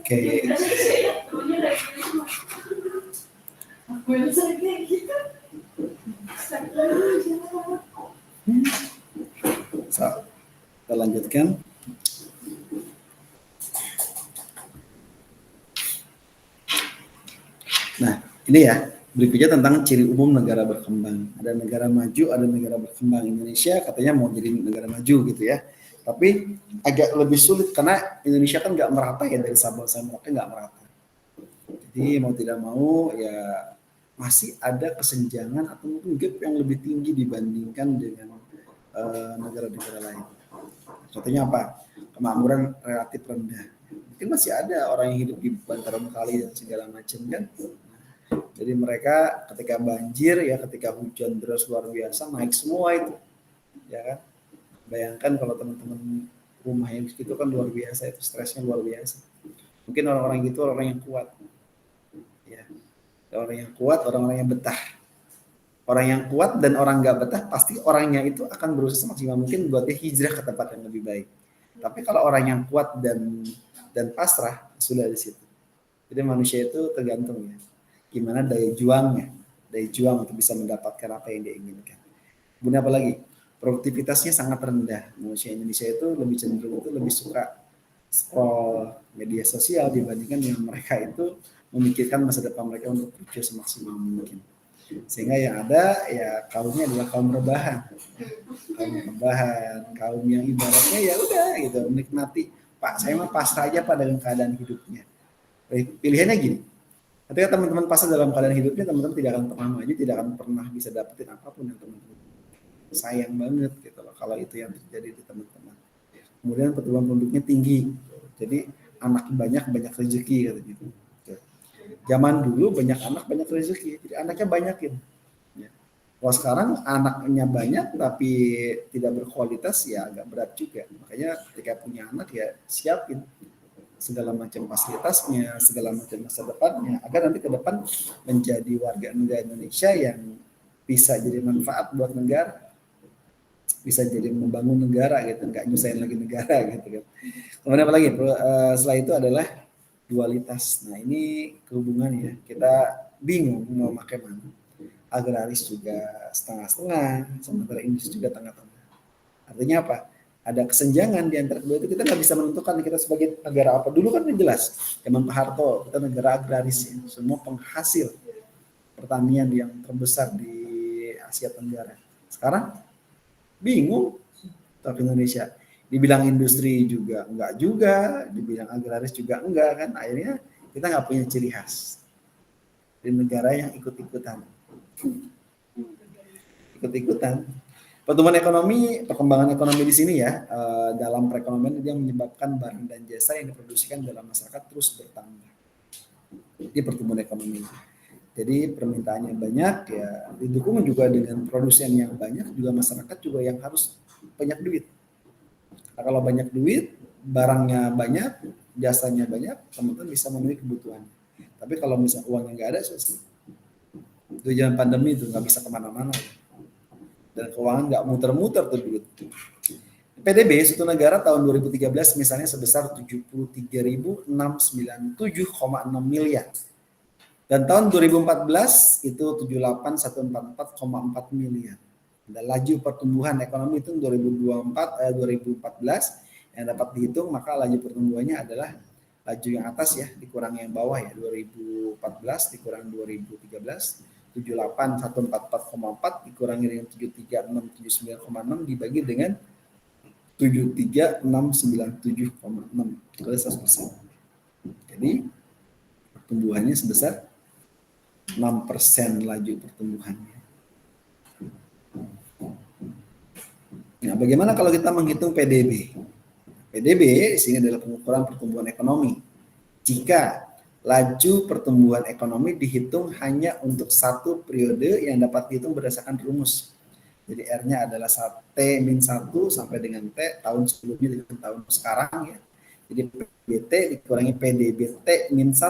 Oke. So, kita lanjutkan. Nah, ini ya, berikutnya tentang ciri umum negara berkembang. Ada negara maju, ada negara berkembang. Indonesia katanya mau jadi negara maju gitu ya. Tapi agak lebih sulit karena Indonesia kan nggak merata ya, dari Sabang sampai Merauke nggak merata. Jadi mau tidak mau ya masih ada kesenjangan atau mungkin gap yang lebih tinggi dibandingkan dengan negara-negara lain. Contohnya apa? Kemakmuran relatif rendah. Mungkin masih ada orang yang hidup di bantaran kali dan segala macam kan. Jadi mereka ketika banjir ya, ketika hujan deras luar biasa naik semua itu, ya kan. Bayangkan kalau teman-teman rumah yang gitu kan luar biasa, itu stresnya luar biasa. Mungkin orang-orang gitu orang yang kuat, ya. Orang yang kuat, orang-orang yang betah. Orang yang kuat dan orang nggak betah pasti orangnya itu akan berusaha semaksimal mungkin buat dia hijrah ke tempat yang lebih baik. Tapi kalau orang yang kuat dan pasrah sudah di situ. Jadi manusia itu tergantung ya, gimana daya juang untuk bisa mendapatkan apa yang dia inginkan. Kemudian apa lagi? Produktivitasnya sangat rendah. Manusia Indonesia itu lebih cenderung itu lebih suka scroll media sosial dibandingkan yang mereka itu memikirkan masa depan mereka untuk kerja semaksimal mungkin. Sehingga yang ada ya kaumnya adalah kaum rebahan, kaum yang ibaratnya ya udah gitu menikmati. Pak, saya mah pasrah aja Pak dengan keadaan hidupnya. Pilihannya gini, ketika teman-teman pasrah dalam keadaan hidupnya, teman-teman tidak akan pernah maju, tidak akan pernah bisa dapetin apapun yang teman-teman. Sayang banget gitu loh kalau itu yang terjadi di teman-teman. Kemudian pertumbuhan penduduknya tinggi, jadi anak banyak rezeki gitu. Zaman dulu banyak anak banyak rezeki, jadi anaknya banyakin. Ya. Kalau sekarang anaknya banyak tapi tidak berkualitas ya agak berat juga. Makanya ketika punya anak ya siapin segala macam fasilitasnya, segala macam masa depannya, agar nanti ke depan menjadi warga negara Indonesia yang bisa jadi manfaat buat negara. bisa jadi membangun negara gitu, nggak nyusahin lagi negara gitu kan. Kemudian apa lagi? Setelah itu adalah dualitas. Nah ini kehubungannya, kita bingung mau pakai mana. Agraris juga setengah-setengah, sementara industri juga tengah-tengah. Artinya apa? Ada kesenjangan di antara kedua itu, kita nggak bisa menentukan kita sebagai negara apa. Dulu kan jelas, zaman Pak Harto, kita negara agraris, ya. Semua penghasil pertanian yang terbesar di Asia Tenggara. Sekarang bingung, tapi Indonesia dibilang industri juga enggak, dibilang agraris juga enggak kan. Akhirnya kita nggak punya ciri khas di negara yang ikut-ikutan. Pertumbuhan ekonomi, perkembangan ekonomi di sini ya, dalam perekonomian dia menyebabkan barang dan jasa yang diproduksikan dalam masyarakat terus bertambah. Ini pertumbuhan ekonomi. Jadi permintaannya banyak ya, didukung juga dengan produsen yang banyak, juga masyarakat juga yang harus banyak duit. Nah, kalau banyak duit, barangnya banyak, jasanya banyak, teman-teman bisa memenuhi kebutuhan. Tapi kalau misalnya uangnya nggak ada, selesai. Itu zaman pandemi itu nggak bisa kemana-mana. Dan keuangan nggak muter-muter tuh duit. PDB suatu negara tahun 2013 misalnya sebesar 73.697,6 miliar. Dan tahun 2014 itu 78.144,4 miliar. Dan laju pertumbuhan ekonomi itu 2014 yang dapat dihitung, maka laju pertumbuhannya adalah laju yang atas ya, dikurang yang bawah ya, 2014 dikurang 2013. 78.144,4 dikurangi dengan 73.679,6 dibagi dengan 73.697,6 kali 100%. Jadi pertumbuhannya sebesar 6% laju pertumbuhannya. Nah, bagaimana kalau kita menghitung PDB? PDB di sini adalah pengukuran pertumbuhan ekonomi. Jika laju pertumbuhan ekonomi dihitung hanya untuk satu periode yang dapat dihitung berdasarkan rumus. Jadi R-nya adalah T-1 sampai dengan T tahun sebelumnya dengan tahun sekarang ya. Jadi PDBT dikurangi PDBT-1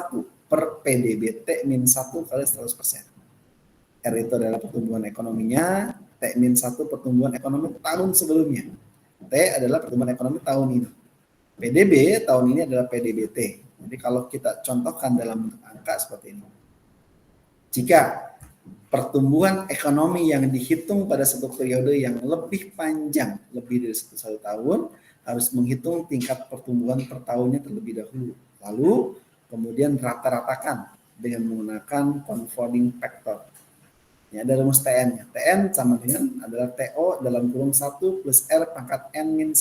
per PDBT-1 kali 100%. R itu adalah pertumbuhan ekonominya, T-1 pertumbuhan ekonomi tahun sebelumnya. T adalah pertumbuhan ekonomi tahun ini. PDB tahun ini adalah PDBT. Jadi kalau kita contohkan dalam bentuk angka seperti ini. Jika pertumbuhan ekonomi yang dihitung pada satu periode yang lebih panjang, lebih dari satu tahun, harus menghitung tingkat pertumbuhan per tahunnya terlebih dahulu. Lalu kemudian rata-ratakan dengan menggunakan confounding factor. Ini ada rumus TN-nya. TN sama dengan adalah TO dalam kurung 1 plus R pangkat N-1.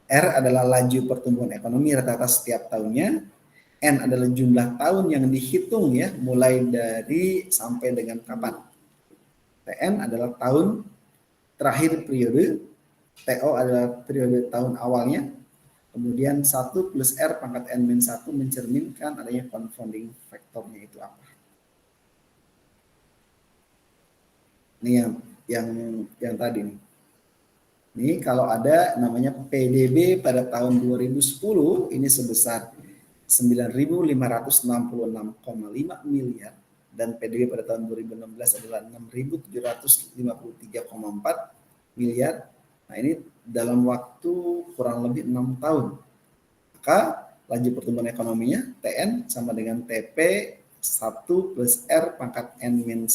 R adalah laju pertumbuhan ekonomi rata-rata setiap tahunnya. N adalah jumlah tahun yang dihitung ya, mulai dari sampai dengan kapan. TN adalah tahun terakhir periode. TO adalah periode tahun awalnya. Kemudian 1 plus R pangkat N-1 mencerminkan adanya confounding factornya itu apa. Ini yang tadi nih. Ini kalau ada namanya PDB pada tahun 2010 ini sebesar 9.566,5 miliar dan PDB pada tahun 2016 adalah 6.753,4 miliar. Nah ini dalam waktu kurang lebih 6 tahun. Maka laju pertumbuhan ekonominya TN sama dengan TP 1 plus R pangkat N-1.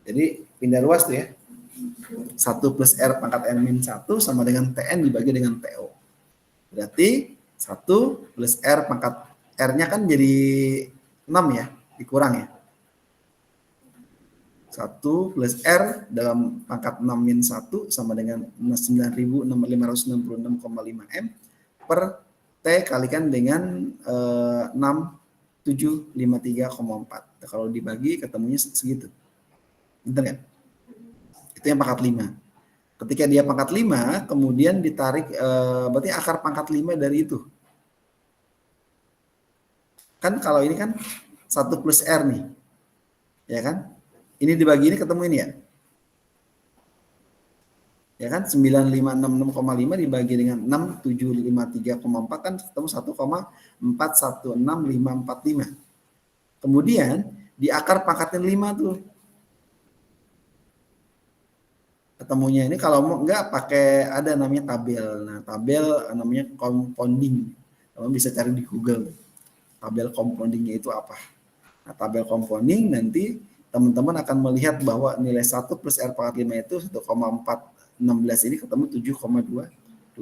Jadi pindah ruas tuh ya. 1 plus R pangkat N-1 sama dengan TN dibagi dengan TO. Berarti 1 plus R pangkat R-nya kan jadi 6 ya, dikurang ya. 1 plus R dalam pangkat 6-1 sama dengan 9.566,5 M per T kalikan dengan 6.753,4. Kalau dibagi ketemunya segitu. Betul kan? Itu yang pangkat 5. Ketika dia pangkat 5, kemudian ditarik, berarti akar pangkat 5 dari itu. Kan kalau ini kan 1 plus R nih. Ya kan? Ini dibagi ini ketemu ini ya. Ya kan? 9566,5 dibagi dengan 6753,4 kan ketemu 1,416545. Kemudian di akar pangkatnya 5 tuh. ketemunya ini kalau mau enggak pakai ada namanya tabel. Nah, tabel namanya compounding. Kamu bisa cari di Google. Tabel compoundingnya itu apa? Nah, tabel compounding nanti teman-teman akan melihat bahwa nilai 1 plus R pangkat 5 itu 1,416 ini ketemu 7,22%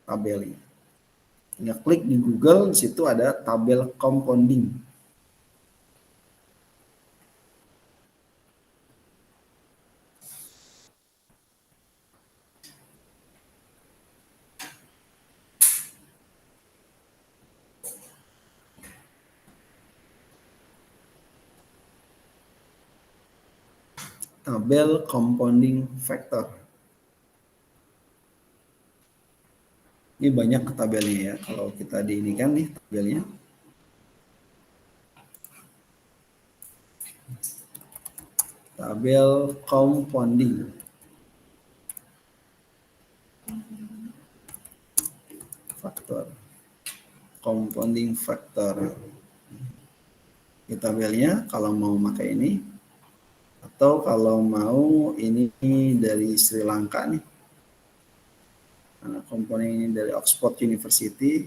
tabelnya. Tinggal klik di Google, di situ ada tabel compounding. Tabel compounding factor. Ini banyak tabelnya ya. Kalau kita diinikan nih tabelnya. Tabel compounding. Faktor. Compounding factor. Ini tabelnya kalau mau pakai ini. Atau kalau mau ini dari Sri Lanka nih. Nah, komponen ini dari Oxford University.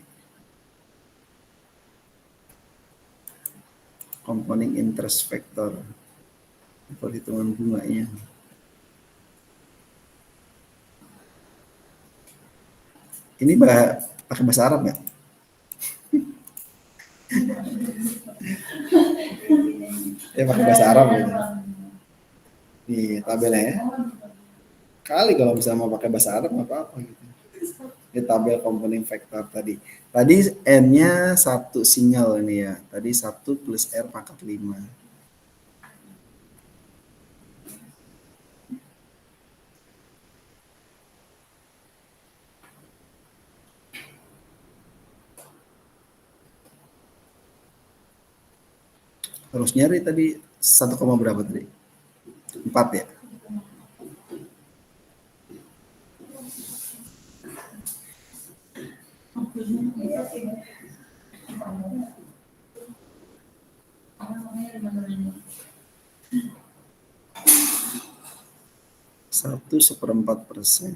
Compounding interest factor. Perhitungan bunganya. Ini pakai bahasa Arab nggak? Ya pakai bahasa Arab gitu. Nih tabelnya ya. Kali kalau bisa mau pakai bahasa Arab nggak apa-apa gitu. Ini tabel compounding factor tadi. Tadi N-nya 1 single ini ya. Tadi 1 plus R pangkat 5. Harus nyari tadi 1, berapa tadi? 4 ya? Satu 1/4%.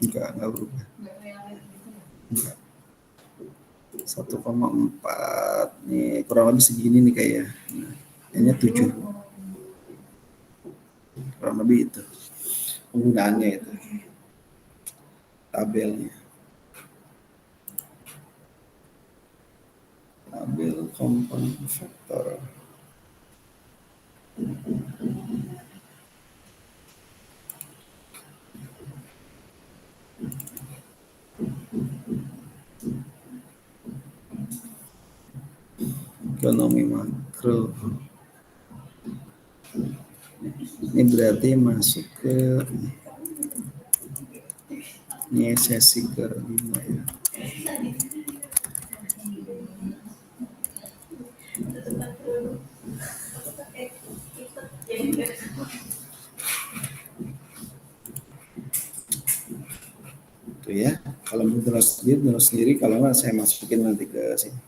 Enggak berubah. Enggak. 1,4 nih kurang lebih segini nih kayaknya. Nah, ini 7. Kurang lebih itu. Penggunaannya itu. Tabelnya. Tabel compound factor. Ekonomi makro. Ini berarti masuk ke ini sesi ke-5 ya. Itu ya. Kalau menurut sendiri kalau nggak saya masukin nanti ke sini.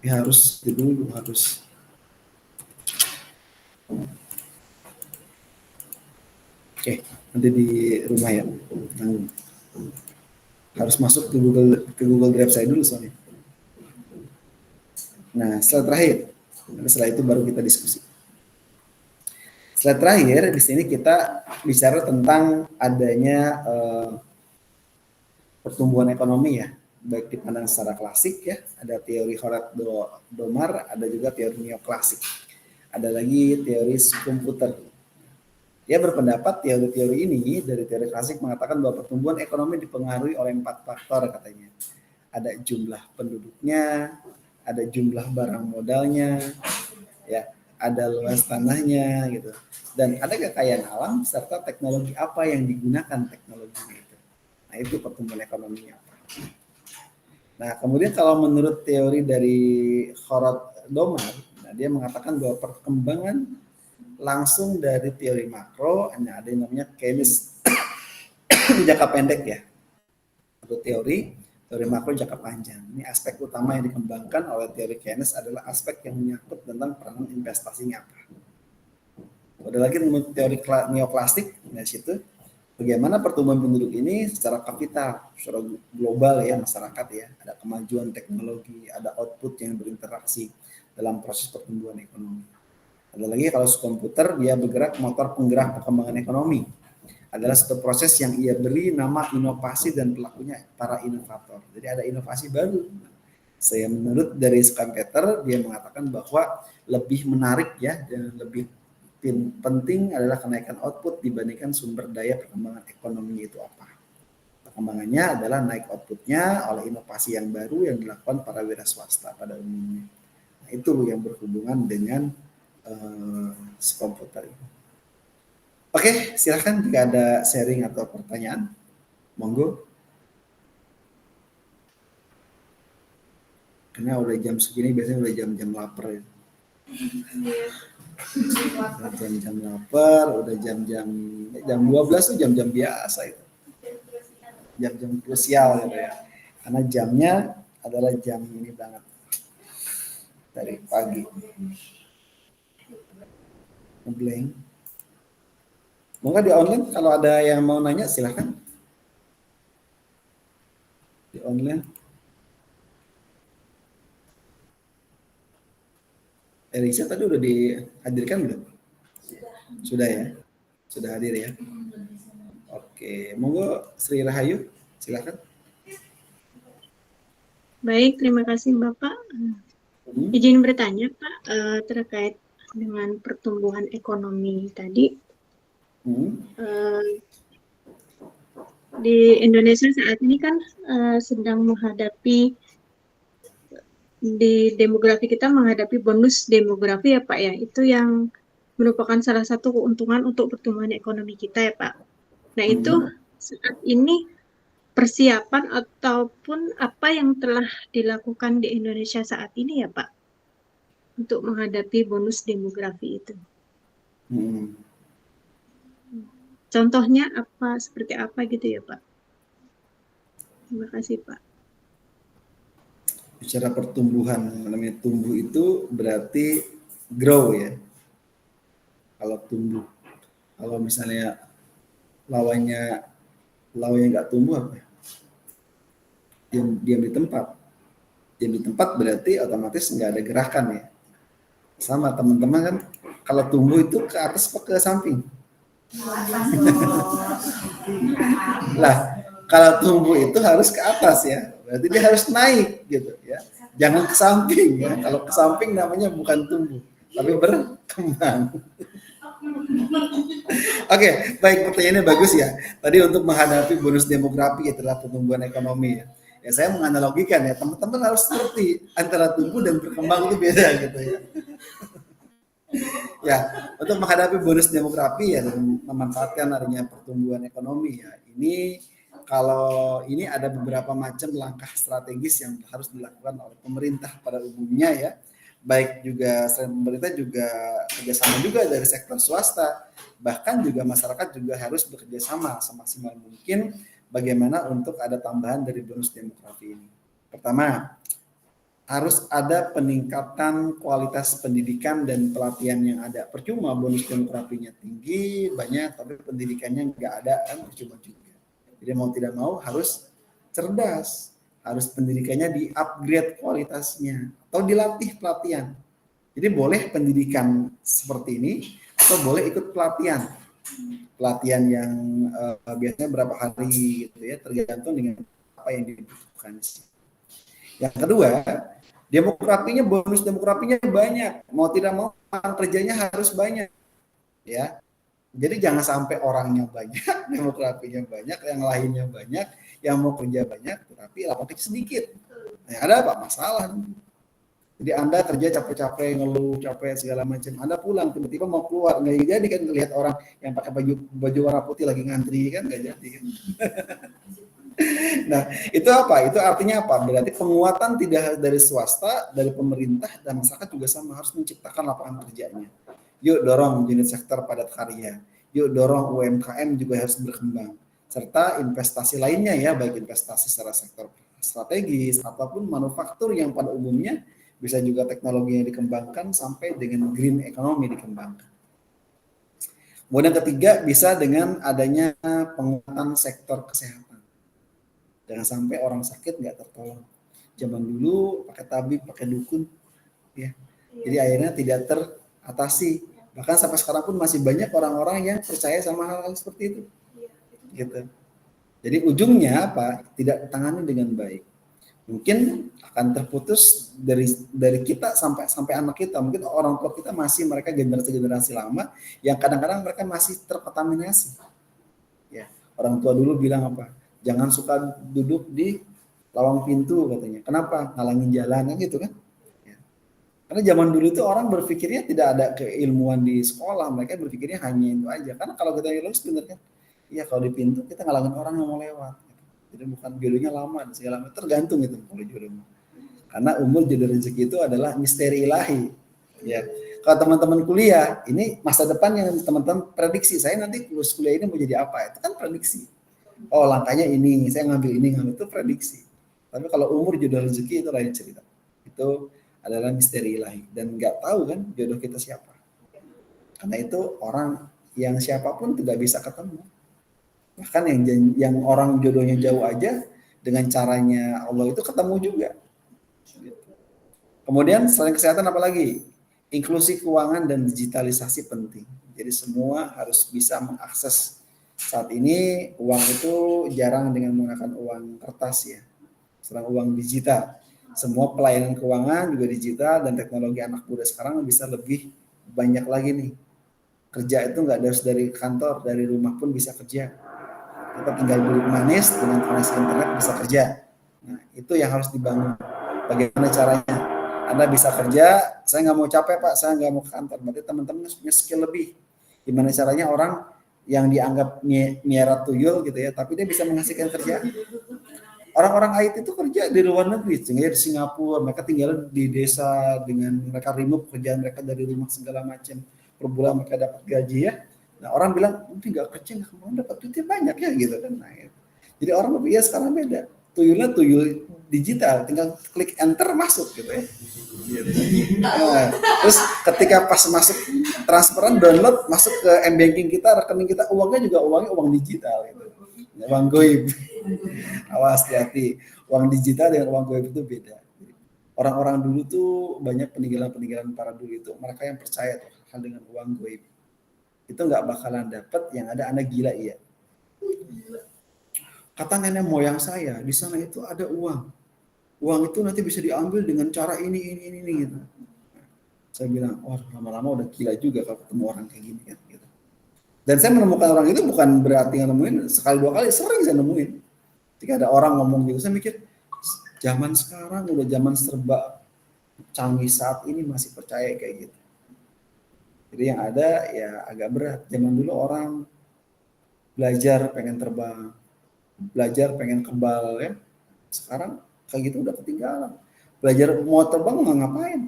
Ya harus dulu harus. Oke, nanti di rumah ya. Harus masuk ke Google Drive saya dulu soalnya. Nah, slide terakhir. Setelah itu baru kita diskusi. Slide terakhir di sini kita bicara tentang adanya pertumbuhan ekonomi ya, baik dipandang secara klasik ya, ada teori Horace-Domar, ada juga teori neoklasik. Ada lagi teori komputer. Dia berpendapat teori-teori ini dari teori klasik mengatakan bahwa pertumbuhan ekonomi dipengaruhi oleh 4 faktor katanya. Ada jumlah penduduknya, ada jumlah barang modalnya, ya, ada luas tanahnya gitu. Dan ada kekayaan alam serta teknologi apa yang digunakan teknologinya itu. Nah, itu pertumbuhan ekonominya. Nah, kemudian kalau menurut teori dari Horace-Domar, nah dia mengatakan bahwa perkembangan langsung dari teori makro, ada yang namanya Keynes jangka pendek ya. Menurut teori Teori makro jangka panjang. Ini aspek utama yang dikembangkan oleh teori Keynes adalah aspek yang menyangkut tentang peranan investasinya apa. Ada lagi teori neoklasik dari situ. Bagaimana pertumbuhan penduduk ini secara kapital, secara global ya masyarakat ya, ada kemajuan teknologi, ada output yang berinteraksi dalam proses pertumbuhan ekonomi. Ada lagi kalau komputer dia bergerak motor penggerak perkembangan ekonomi. Adalah satu proses yang ia beri nama inovasi dan pelakunya para inovator. Jadi ada inovasi baru. Saya menurut dari Schumpeter dia mengatakan bahwa lebih menarik ya dan lebih penting adalah kenaikan output dibandingkan sumber daya perkembangan ekonomi itu apa. Perkembangannya adalah naik outputnya oleh inovasi yang baru yang dilakukan para wira swasta pada umumnya. Nah, itu yang berhubungan dengan komputer ini. Oke, silahkan jika ada sharing atau pertanyaan, monggo. Karena udah jam segini biasanya udah jam-jam lapar ya. Jam-jam lapar, udah jam 12 tuh jam-jam biasa itu. Jam-jam krusial gitu ya. Karena jamnya adalah jam ini banget. Dari pagi. Ngeblank. Monggo di online kalau ada yang mau nanya silahkan. Di online. Elisa tadi udah dihadirkan belum? Sudah ya? Sudah hadir ya? Oke, monggo Sri Rahayu, silakan. Baik, terima kasih Bapak. Izin bertanya Pak terkait dengan pertumbuhan ekonomi tadi. Di Indonesia saat ini kan sedang menghadapi di demografi kita menghadapi bonus demografi ya Pak ya, itu yang merupakan salah satu keuntungan untuk pertumbuhan ekonomi kita ya Pak. Nah itu saat ini persiapan ataupun apa yang telah dilakukan di Indonesia saat ini ya Pak untuk menghadapi bonus demografi itu. Contohnya apa, seperti apa gitu ya Pak. Terima kasih Pak. Bicara pertumbuhan, namanya tumbuh itu berarti grow ya. Kalau tumbuh, kalau misalnya lawannya nggak tumbuh apa? Diam di tempat. Diam di tempat berarti otomatis nggak ada gerakan ya. Sama teman-teman kan, kalau tumbuh itu ke atas atau ke samping? Lah, kalau tumbuh itu harus ke atas ya. Berarti dia harus naik gitu ya. Jangan ke samping ya. Kalau ke samping namanya bukan tumbuh, tapi berkembang. Oke, baik, pertanyaannya bagus ya. Tadi untuk menghadapi bonus demografi itulah pertumbuhan ekonomi ya. Ya saya menganalogikan ya, teman-teman harus ngerti antara tumbuh dan berkembang itu beda gitu ya. Ya, untuk menghadapi bonus demografi ya dan memanfaatkan adanya pertumbuhan ekonomi ya. Kalau ini ada beberapa macam langkah strategis yang harus dilakukan oleh pemerintah pada umumnya ya. Baik juga selain pemerintah juga kerjasama juga dari sektor swasta. Bahkan juga masyarakat juga harus bekerja sama semaksimal mungkin bagaimana untuk ada tambahan dari bonus demografi ini. Pertama, harus ada peningkatan kualitas pendidikan dan pelatihan yang ada. Percuma bonus demografinya tinggi, banyak, tapi pendidikannya nggak ada kan percuma juga. Jadi mau tidak mau harus cerdas, harus pendidikannya di-upgrade kualitasnya atau dilatih pelatihan. Jadi boleh pendidikan seperti ini atau boleh ikut pelatihan. Pelatihan yang biasanya berapa hari gitu ya, tergantung dengan apa yang dibutuhkan. Yang kedua, bonus demografinya banyak. Mau tidak mau kerjanya harus banyak. Ya. Jadi jangan sampai orangnya banyak, demografinya banyak, yang lainnya banyak, yang mau kerja banyak, tetapi lapangan sedikit. Nah, ada apa masalah? Jadi Anda kerja capek-capek, ngeluh, capek segala macam. Anda pulang tiba-tiba mau keluar, nggak jadi kan ngelihat orang yang pakai baju warna putih lagi ngantri kan nggak jadi kan. Nah, itu apa? Itu artinya apa? Berarti penguatan tidak dari swasta, dari pemerintah dan masyarakat juga sama harus menciptakan lapangan kerjanya. Yuk dorong unit sektor padat karya. Yuk dorong UMKM juga harus berkembang. Serta investasi lainnya ya, baik investasi secara sektor strategis ataupun manufaktur yang pada umumnya bisa juga teknologi yang dikembangkan sampai dengan green economy dikembangkan. Kemudian ketiga bisa dengan adanya penguatan sektor kesehatan. Jangan sampai orang sakit nggak tertolong. Zaman dulu pakai tabib, pakai dukun, ya. Jadi akhirnya tidak teratasi. Bahkan sampai sekarang pun masih banyak orang-orang yang percaya sama hal-hal seperti itu. Gitu. Jadi ujungnya apa? Tidak ditangani dengan baik. Mungkin akan terputus dari kita sampai anak kita. Mungkin orang tua kita masih mereka generasi lama yang kadang-kadang mereka masih terkontaminasi. Ya, orang tua dulu bilang apa? Jangan suka duduk di lawang pintu katanya. Kenapa? Ngalangin jalan gitu kan? Ya. Karena zaman dulu itu orang berpikirnya tidak ada keilmuan di sekolah, mereka berpikirnya hanya itu aja. Karena kalau kita lulus bener kan? Iya kalau di pintu kita ngalangin orang yang mau lewat. Jadi bukan jodohnya lama dan segala macam, tergantung itu kalau jodohnya. Karena umur jodoh rezeki itu adalah misteri ilahi. Ya, kalau teman-teman kuliah, ini masa depan yang teman-teman prediksi. Saya nanti lulus kuliah ini mau jadi apa? Itu kan prediksi. Oh langkahnya ini, saya ngambil itu prediksi. Tapi kalau umur jodoh rezeki itu lain cerita. Itu adalah misteri ilahi dan nggak tahu kan jodoh kita siapa. Karena itu orang yang siapapun tidak bisa ketemu. Bahkan yang orang jodohnya jauh aja dengan caranya Allah itu ketemu juga. Kemudian selain kesehatan apa lagi? Inklusi keuangan dan digitalisasi penting. Jadi semua harus bisa mengakses. Saat ini uang itu jarang dengan menggunakan uang kertas ya. Sekarang uang digital. Semua pelayanan keuangan juga digital dan teknologi anak muda sekarang bisa lebih banyak lagi nih. Kerja itu nggak harus dari kantor, dari rumah pun bisa kerja. Kita tinggal duduk manis dengan koneksi internet bisa kerja. Nah, itu yang harus dibangun. Bagaimana caranya? Anda bisa kerja, saya nggak mau capek Pak, saya nggak mau ke kantor. Berarti teman-teman punya skill lebih. Gimana caranya orang yang dianggap miara tuyul gitu ya, tapi dia bisa menghasilkan kerja. Orang-orang IT itu kerja di luar negeri, di Singapura, mereka tinggal di desa dengan mereka remote kerjaan mereka dari rumah segala macam. Per bulan mereka dapat gaji ya. Nah orang bilang, mungkin nggak kerja nggak kemana dapat duitnya banyak ya gitu kan. Nah, ya. Jadi orang berpikir sekarang beda. Tuyulnya tuyul digital, tinggal klik enter masuk gitu ya. Gitu. Nah, terus ketika pas masuk transferan download masuk ke m-banking kita, rekening kita, uangnya juga uang digital gitu. Uang goib. Awas hati-hati. Uang digital dengan uang goib itu beda. Orang-orang dulu tuh banyak peninggalan-peninggalan para dulu itu mereka yang percaya tuh hal dengan uang goib. Itu nggak bakalan dapat yang ada anak gila iya. Kata nenek moyang saya di sana itu ada uang. Uang itu nanti bisa diambil dengan cara ini gitu. Saya bilang, oh lama-lama udah gila juga kalau ketemu orang kayak gini kan gitu. Dan saya menemukan orang itu bukan berarti nemuin sekali dua kali, sering saya nemuin. Jika ada orang ngomong gitu, saya mikir zaman sekarang udah zaman serba canggih saat ini masih percaya kayak gitu. Jadi yang ada ya agak berat. Zaman dulu orang belajar pengen terbang, belajar pengen kebal ya. Sekarang kayak gitu udah ketinggalan. Belajar mau terbang nggak ngapain?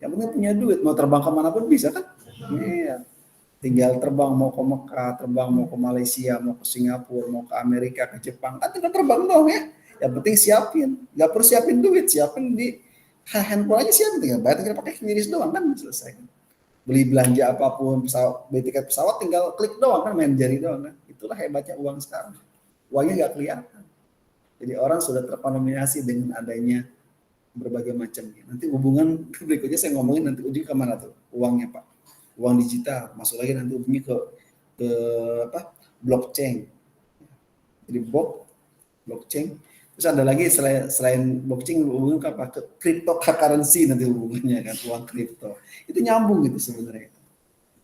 Yang penting punya duit, mau terbang kemana pun bisa kan? Iya. Tinggal terbang mau ke Mekah, terbang mau ke Malaysia, mau ke Singapura, mau ke Amerika, ke Jepang, kan tinggal terbang dong ya. Yang penting siapin, nggak perlu siapin duit, siapin di handphone aja siapin, tinggal bayar, tinggal pakai QRIS doang kan selesai. Beli belanja apapun, beli tiket pesawat tinggal klik doang kan, main jari doang kan. Itulah hebatnya uang sekarang. Uangnya nggak kelihatan. Jadi orang sudah terkontaminasi dengan adanya berbagai macam. Nanti hubungan berikutnya saya ngomongin nanti ujung kemana tuh uangnya Pak. Uang digital masuk lagi nanti hubungi ke blockchain. Jadi blockchain. Terus ada lagi selain blockchain hubungan ke apa? Ke cryptocurrency nanti hubungannya kan uang kripto. Itu nyambung gitu sebenarnya.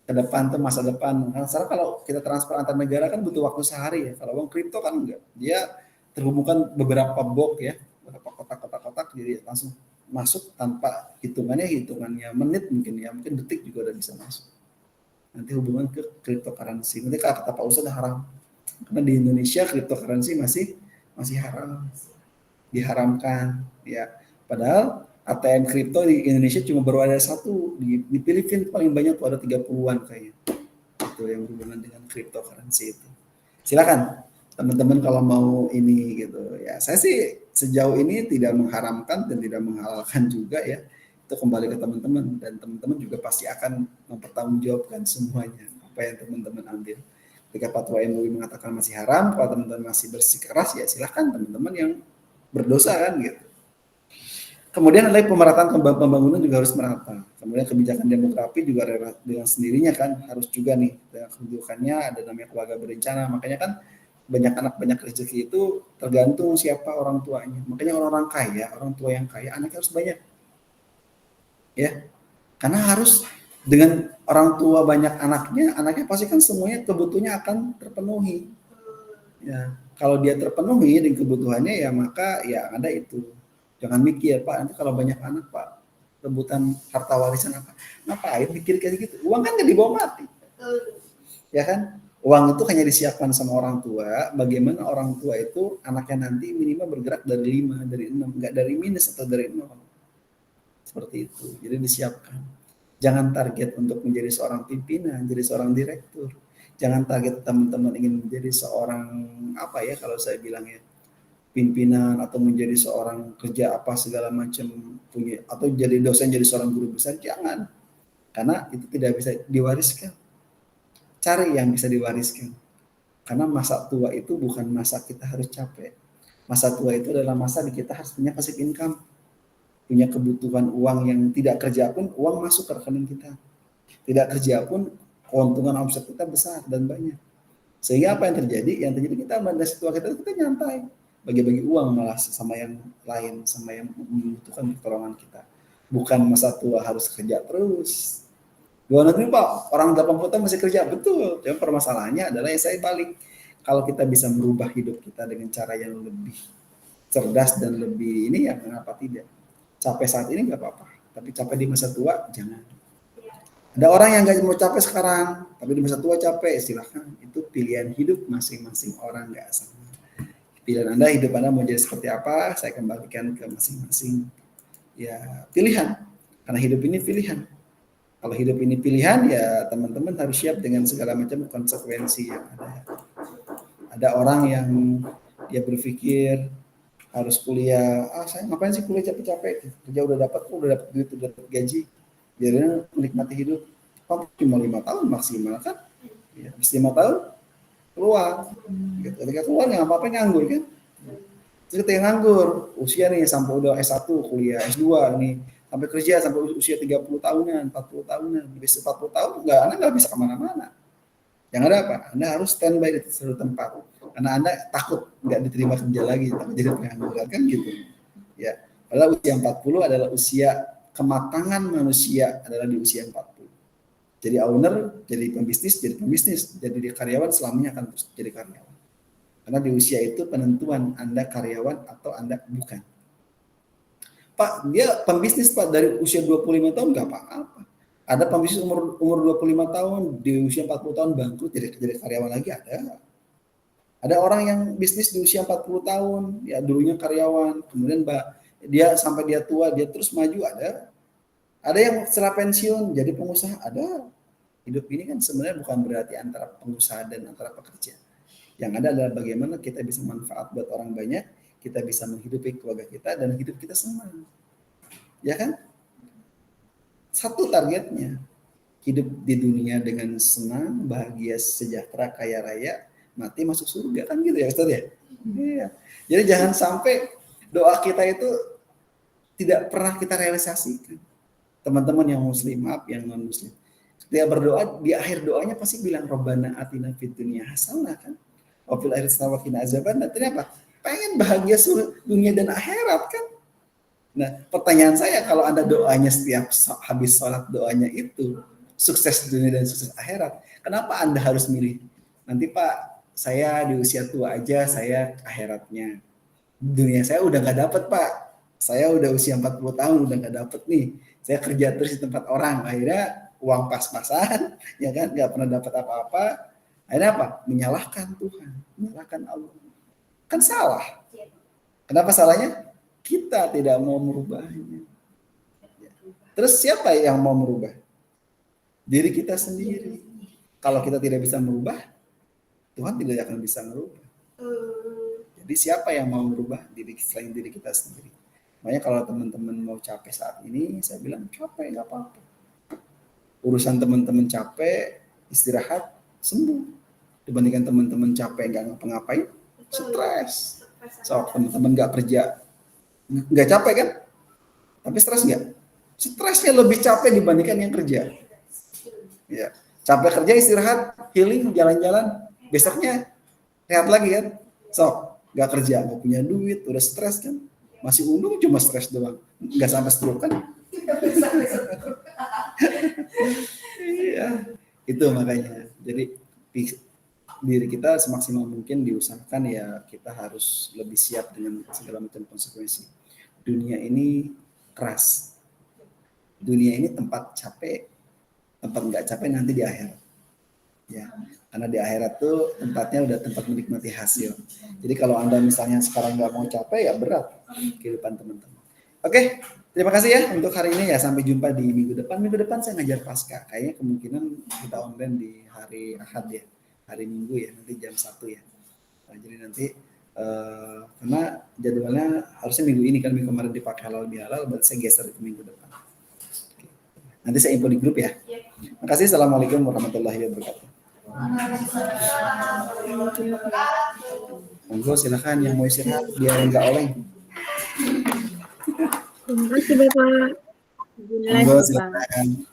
Ke depan tuh masa depan. Karena sekarang kalau kita transfer antar negara kan butuh waktu sehari ya. Kalau uang kripto kan enggak. Dia terhubungkan beberapa blok ya, beberapa kotak-kotak jadi langsung masuk tanpa hitungannya menit mungkin detik juga udah bisa masuk. Nanti hubungan ke cryptocurrency. Nanti kata Pak Ustadz haram. Karena di Indonesia cryptocurrency masih haram. Diharamkan ya. Padahal ATM kripto di Indonesia cuma baru ada satu. Di Filipina paling banyak tuh ada 30-an kayaknya. Itu yang berhubungan dengan cryptocurrency itu. Silakan teman-teman kalau mau ini gitu ya. Saya sih sejauh ini tidak mengharamkan dan tidak menghalalkan juga ya. Itu kembali ke teman-teman, dan teman-teman juga pasti akan mempertanggungjawabkan semuanya apa yang teman-teman ambil. Ketika fatwa MUI mengatakan masih haram, kalau teman-teman masih bersikeras ya silahkan teman-teman yang berdosa kan gitu. Kemudian adalah pemerataan pembangunan juga harus merata. Kemudian kebijakan demografi juga dengan sendirinya kan harus juga nih, dengan kedudukannya ada namanya keluarga berencana. Makanya kan banyak anak banyak rezeki itu tergantung siapa orang tuanya. Makanya orang-orang kaya, orang tua yang kaya anaknya harus banyak. Ya. Karena harus dengan orang tua banyak anaknya pasti kan semuanya kebutuhannya akan terpenuhi. Ya, kalau dia terpenuhi dengan kebutuhannya ya maka ya ada itu. Jangan mikir, Pak, nanti kalau banyak anak, Pak, rebutan harta warisan apa? Ngapain mikir kayak gitu? Uang kan nggak dibawa mati. Ya kan? Uang itu hanya disiapkan sama orang tua, bagaimana orang tua itu anaknya nanti minimal bergerak dari 5, dari 6, nggak dari minus atau dari 0. Seperti itu. Jadi disiapkan. Jangan target untuk menjadi seorang pimpinan, jadi seorang direktur. Jangan target teman-teman ingin menjadi seorang apa ya kalau saya bilangnya pimpinan atau menjadi seorang kerja apa segala macam punya atau jadi dosen jadi seorang guru besar, jangan, karena itu tidak bisa diwariskan. Cari yang bisa diwariskan, karena masa tua itu bukan masa kita harus capek. Masa tua itu adalah masa di kita harus punya passive income, punya kebutuhan uang yang tidak kerja pun uang masuk ke rekening kita, tidak kerja pun keuntungan omset kita besar dan banyak. Sehingga apa yang terjadi? Yang terjadi kita masa tua kita nyantai, bagi-bagi uang malah sama yang lain, sama yang membutuhkan pertolongan kita. Bukan masa tua harus kerja terus. Luar negeri Pak, orang 80 tahun masih kerja, betul. Cuma permasalahannya adalah yang saya balik. Kalau kita bisa merubah hidup kita dengan cara yang lebih cerdas dan lebih ini ya kenapa tidak. Capek saat ini nggak apa-apa, tapi capek di masa tua jangan. Ada orang yang nggak mau capek sekarang, tapi di masa tua capek, silahkan. Itu pilihan hidup masing-masing orang, nggak sama. Pilihan Anda, hidup Anda mau jadi seperti apa, saya kembalikan ke masing-masing ya pilihan. Karena hidup ini pilihan. Kalau hidup ini pilihan, ya teman-teman harus siap dengan segala macam konsekuensi yang ada. Ada orang yang dia berpikir harus kuliah, saya ngapain sih kuliah capek-capek, kerja udah dapat duit, udah dapat gaji, jadi menikmati hidup. Cuma 5 tahun maksimal kan, ya, habis 5 tahun keluar, gitu. Ketika keluar nggak apa-apa nganggur kan, terus ketika nganggur usia nih sampai udah S1 kuliah S2 nih sampai kerja sampai usia 30 tahunan 40 tahunan, habis 40 tahun Anda nggak bisa kemana-mana. Yang ada apa? Anda harus standby di suatu tempat karena Anda takut nggak diterima kerja lagi, takut jadi pengangguran kan gitu. Ya, padahal usia 40 adalah usia kematangan manusia adalah di usia 40. Jadi owner, jadi pembisnis, jadi karyawan selamanya akan terus jadi karyawan. Karena di usia itu penentuan Anda karyawan atau Anda bukan. Pak, dia pembisnis Pak dari usia 25 tahun nggak apa-apa. Ada pembisnis umur 25 tahun di usia 40 tahun bangkrut jadi karyawan lagi ada. Ada orang yang bisnis di usia 40 tahun, ya dulunya karyawan, kemudian dia sampai dia tua dia terus maju ada. Ada yang setelah pensiun jadi pengusaha, ada. Hidup ini kan sebenarnya bukan berarti antara pengusaha dan antara pekerja. Yang ada adalah bagaimana kita bisa manfaat buat orang banyak, kita bisa menghidupi keluarga kita dan hidup kita senang. Ya kan? Satu targetnya, hidup di dunia dengan senang, bahagia, sejahtera, kaya raya, mati masuk surga kan gitu ya Ustaz ya? Iya. Jadi jangan sampai doa kita itu tidak pernah kita realisasikan. Teman-teman yang muslim, maaf yang non muslim, dia berdoa di akhir doanya pasti bilang Rabbana atina fid dunya hasanah kan, wa fil akhirati hasanah wa qina azabannar. Ternyata pengen bahagia dunia dan akhirat kan. Nah, pertanyaan saya kalau Anda doanya setiap habis sholat doanya itu sukses dunia dan sukses akhirat, kenapa Anda harus milih nanti Pak saya di usia tua aja saya akhiratnya, dunia saya udah nggak dapet Pak, saya udah usia 40 tahun udah nggak dapet nih, saya kerja terus di tempat orang, akhirnya uang pas-pasan, ya kan, nggak pernah dapat apa-apa, akhirnya apa? Menyalahkan Tuhan, menyalahkan Allah, kan salah. Kenapa salahnya? Kita tidak mau merubahnya. Terus siapa yang mau merubah? Diri kita sendiri. Kalau kita tidak bisa merubah, Tuhan tidak akan bisa merubah. Jadi siapa yang mau merubah diri selain diri kita sendiri? Makanya kalau teman-teman mau capek saat ini, saya bilang capek nggak apa-apa. Urusan teman-teman capek, istirahat, sembuh. Dibandingkan teman-teman capek nggak ngapa-ngapain, stres. So, teman-teman nggak kerja, nggak capek kan? Tapi stres nggak? Stresnya lebih capek dibandingkan yang kerja. Ya, capek kerja, istirahat, healing, jalan-jalan, besoknya sehat lagi kan? So, nggak kerja, nggak punya duit, udah stres kan? Masih untung cuma stres doang, nggak sampai stroke kan? Iya, itu makanya. Jadi diri kita semaksimal mungkin diusahakan ya kita harus lebih siap dengan segala macam konsekuensi. Dunia ini keras. Dunia ini tempat capek, tempat nggak capek nanti di akhirat. Ya, karena di akhirat tuh tempatnya udah tempat menikmati hasil. Jadi kalau Anda misalnya sekarang nggak mau capek ya berat kehidupan teman-teman. Oke, terima kasih ya untuk hari ini ya. Sampai jumpa di minggu depan. Minggu depan saya ngajar pasca. Kayaknya kemungkinan kita online di hari Ahad ya. Hari Minggu ya, nanti jam 1 ya. Nah, jadi nanti karena jadwalnya harusnya minggu ini kan, minggu kemarin dipakai halal bihalal, berarti saya geser ke minggu depan. Oke. Nanti saya info di grup ya. Terima kasih. Assalamualaikum warahmatullahi wabarakatuh. Monggo silakan yang mau istirahat biar enggak oleng. Terima kasih Bapak. Monggo silakan.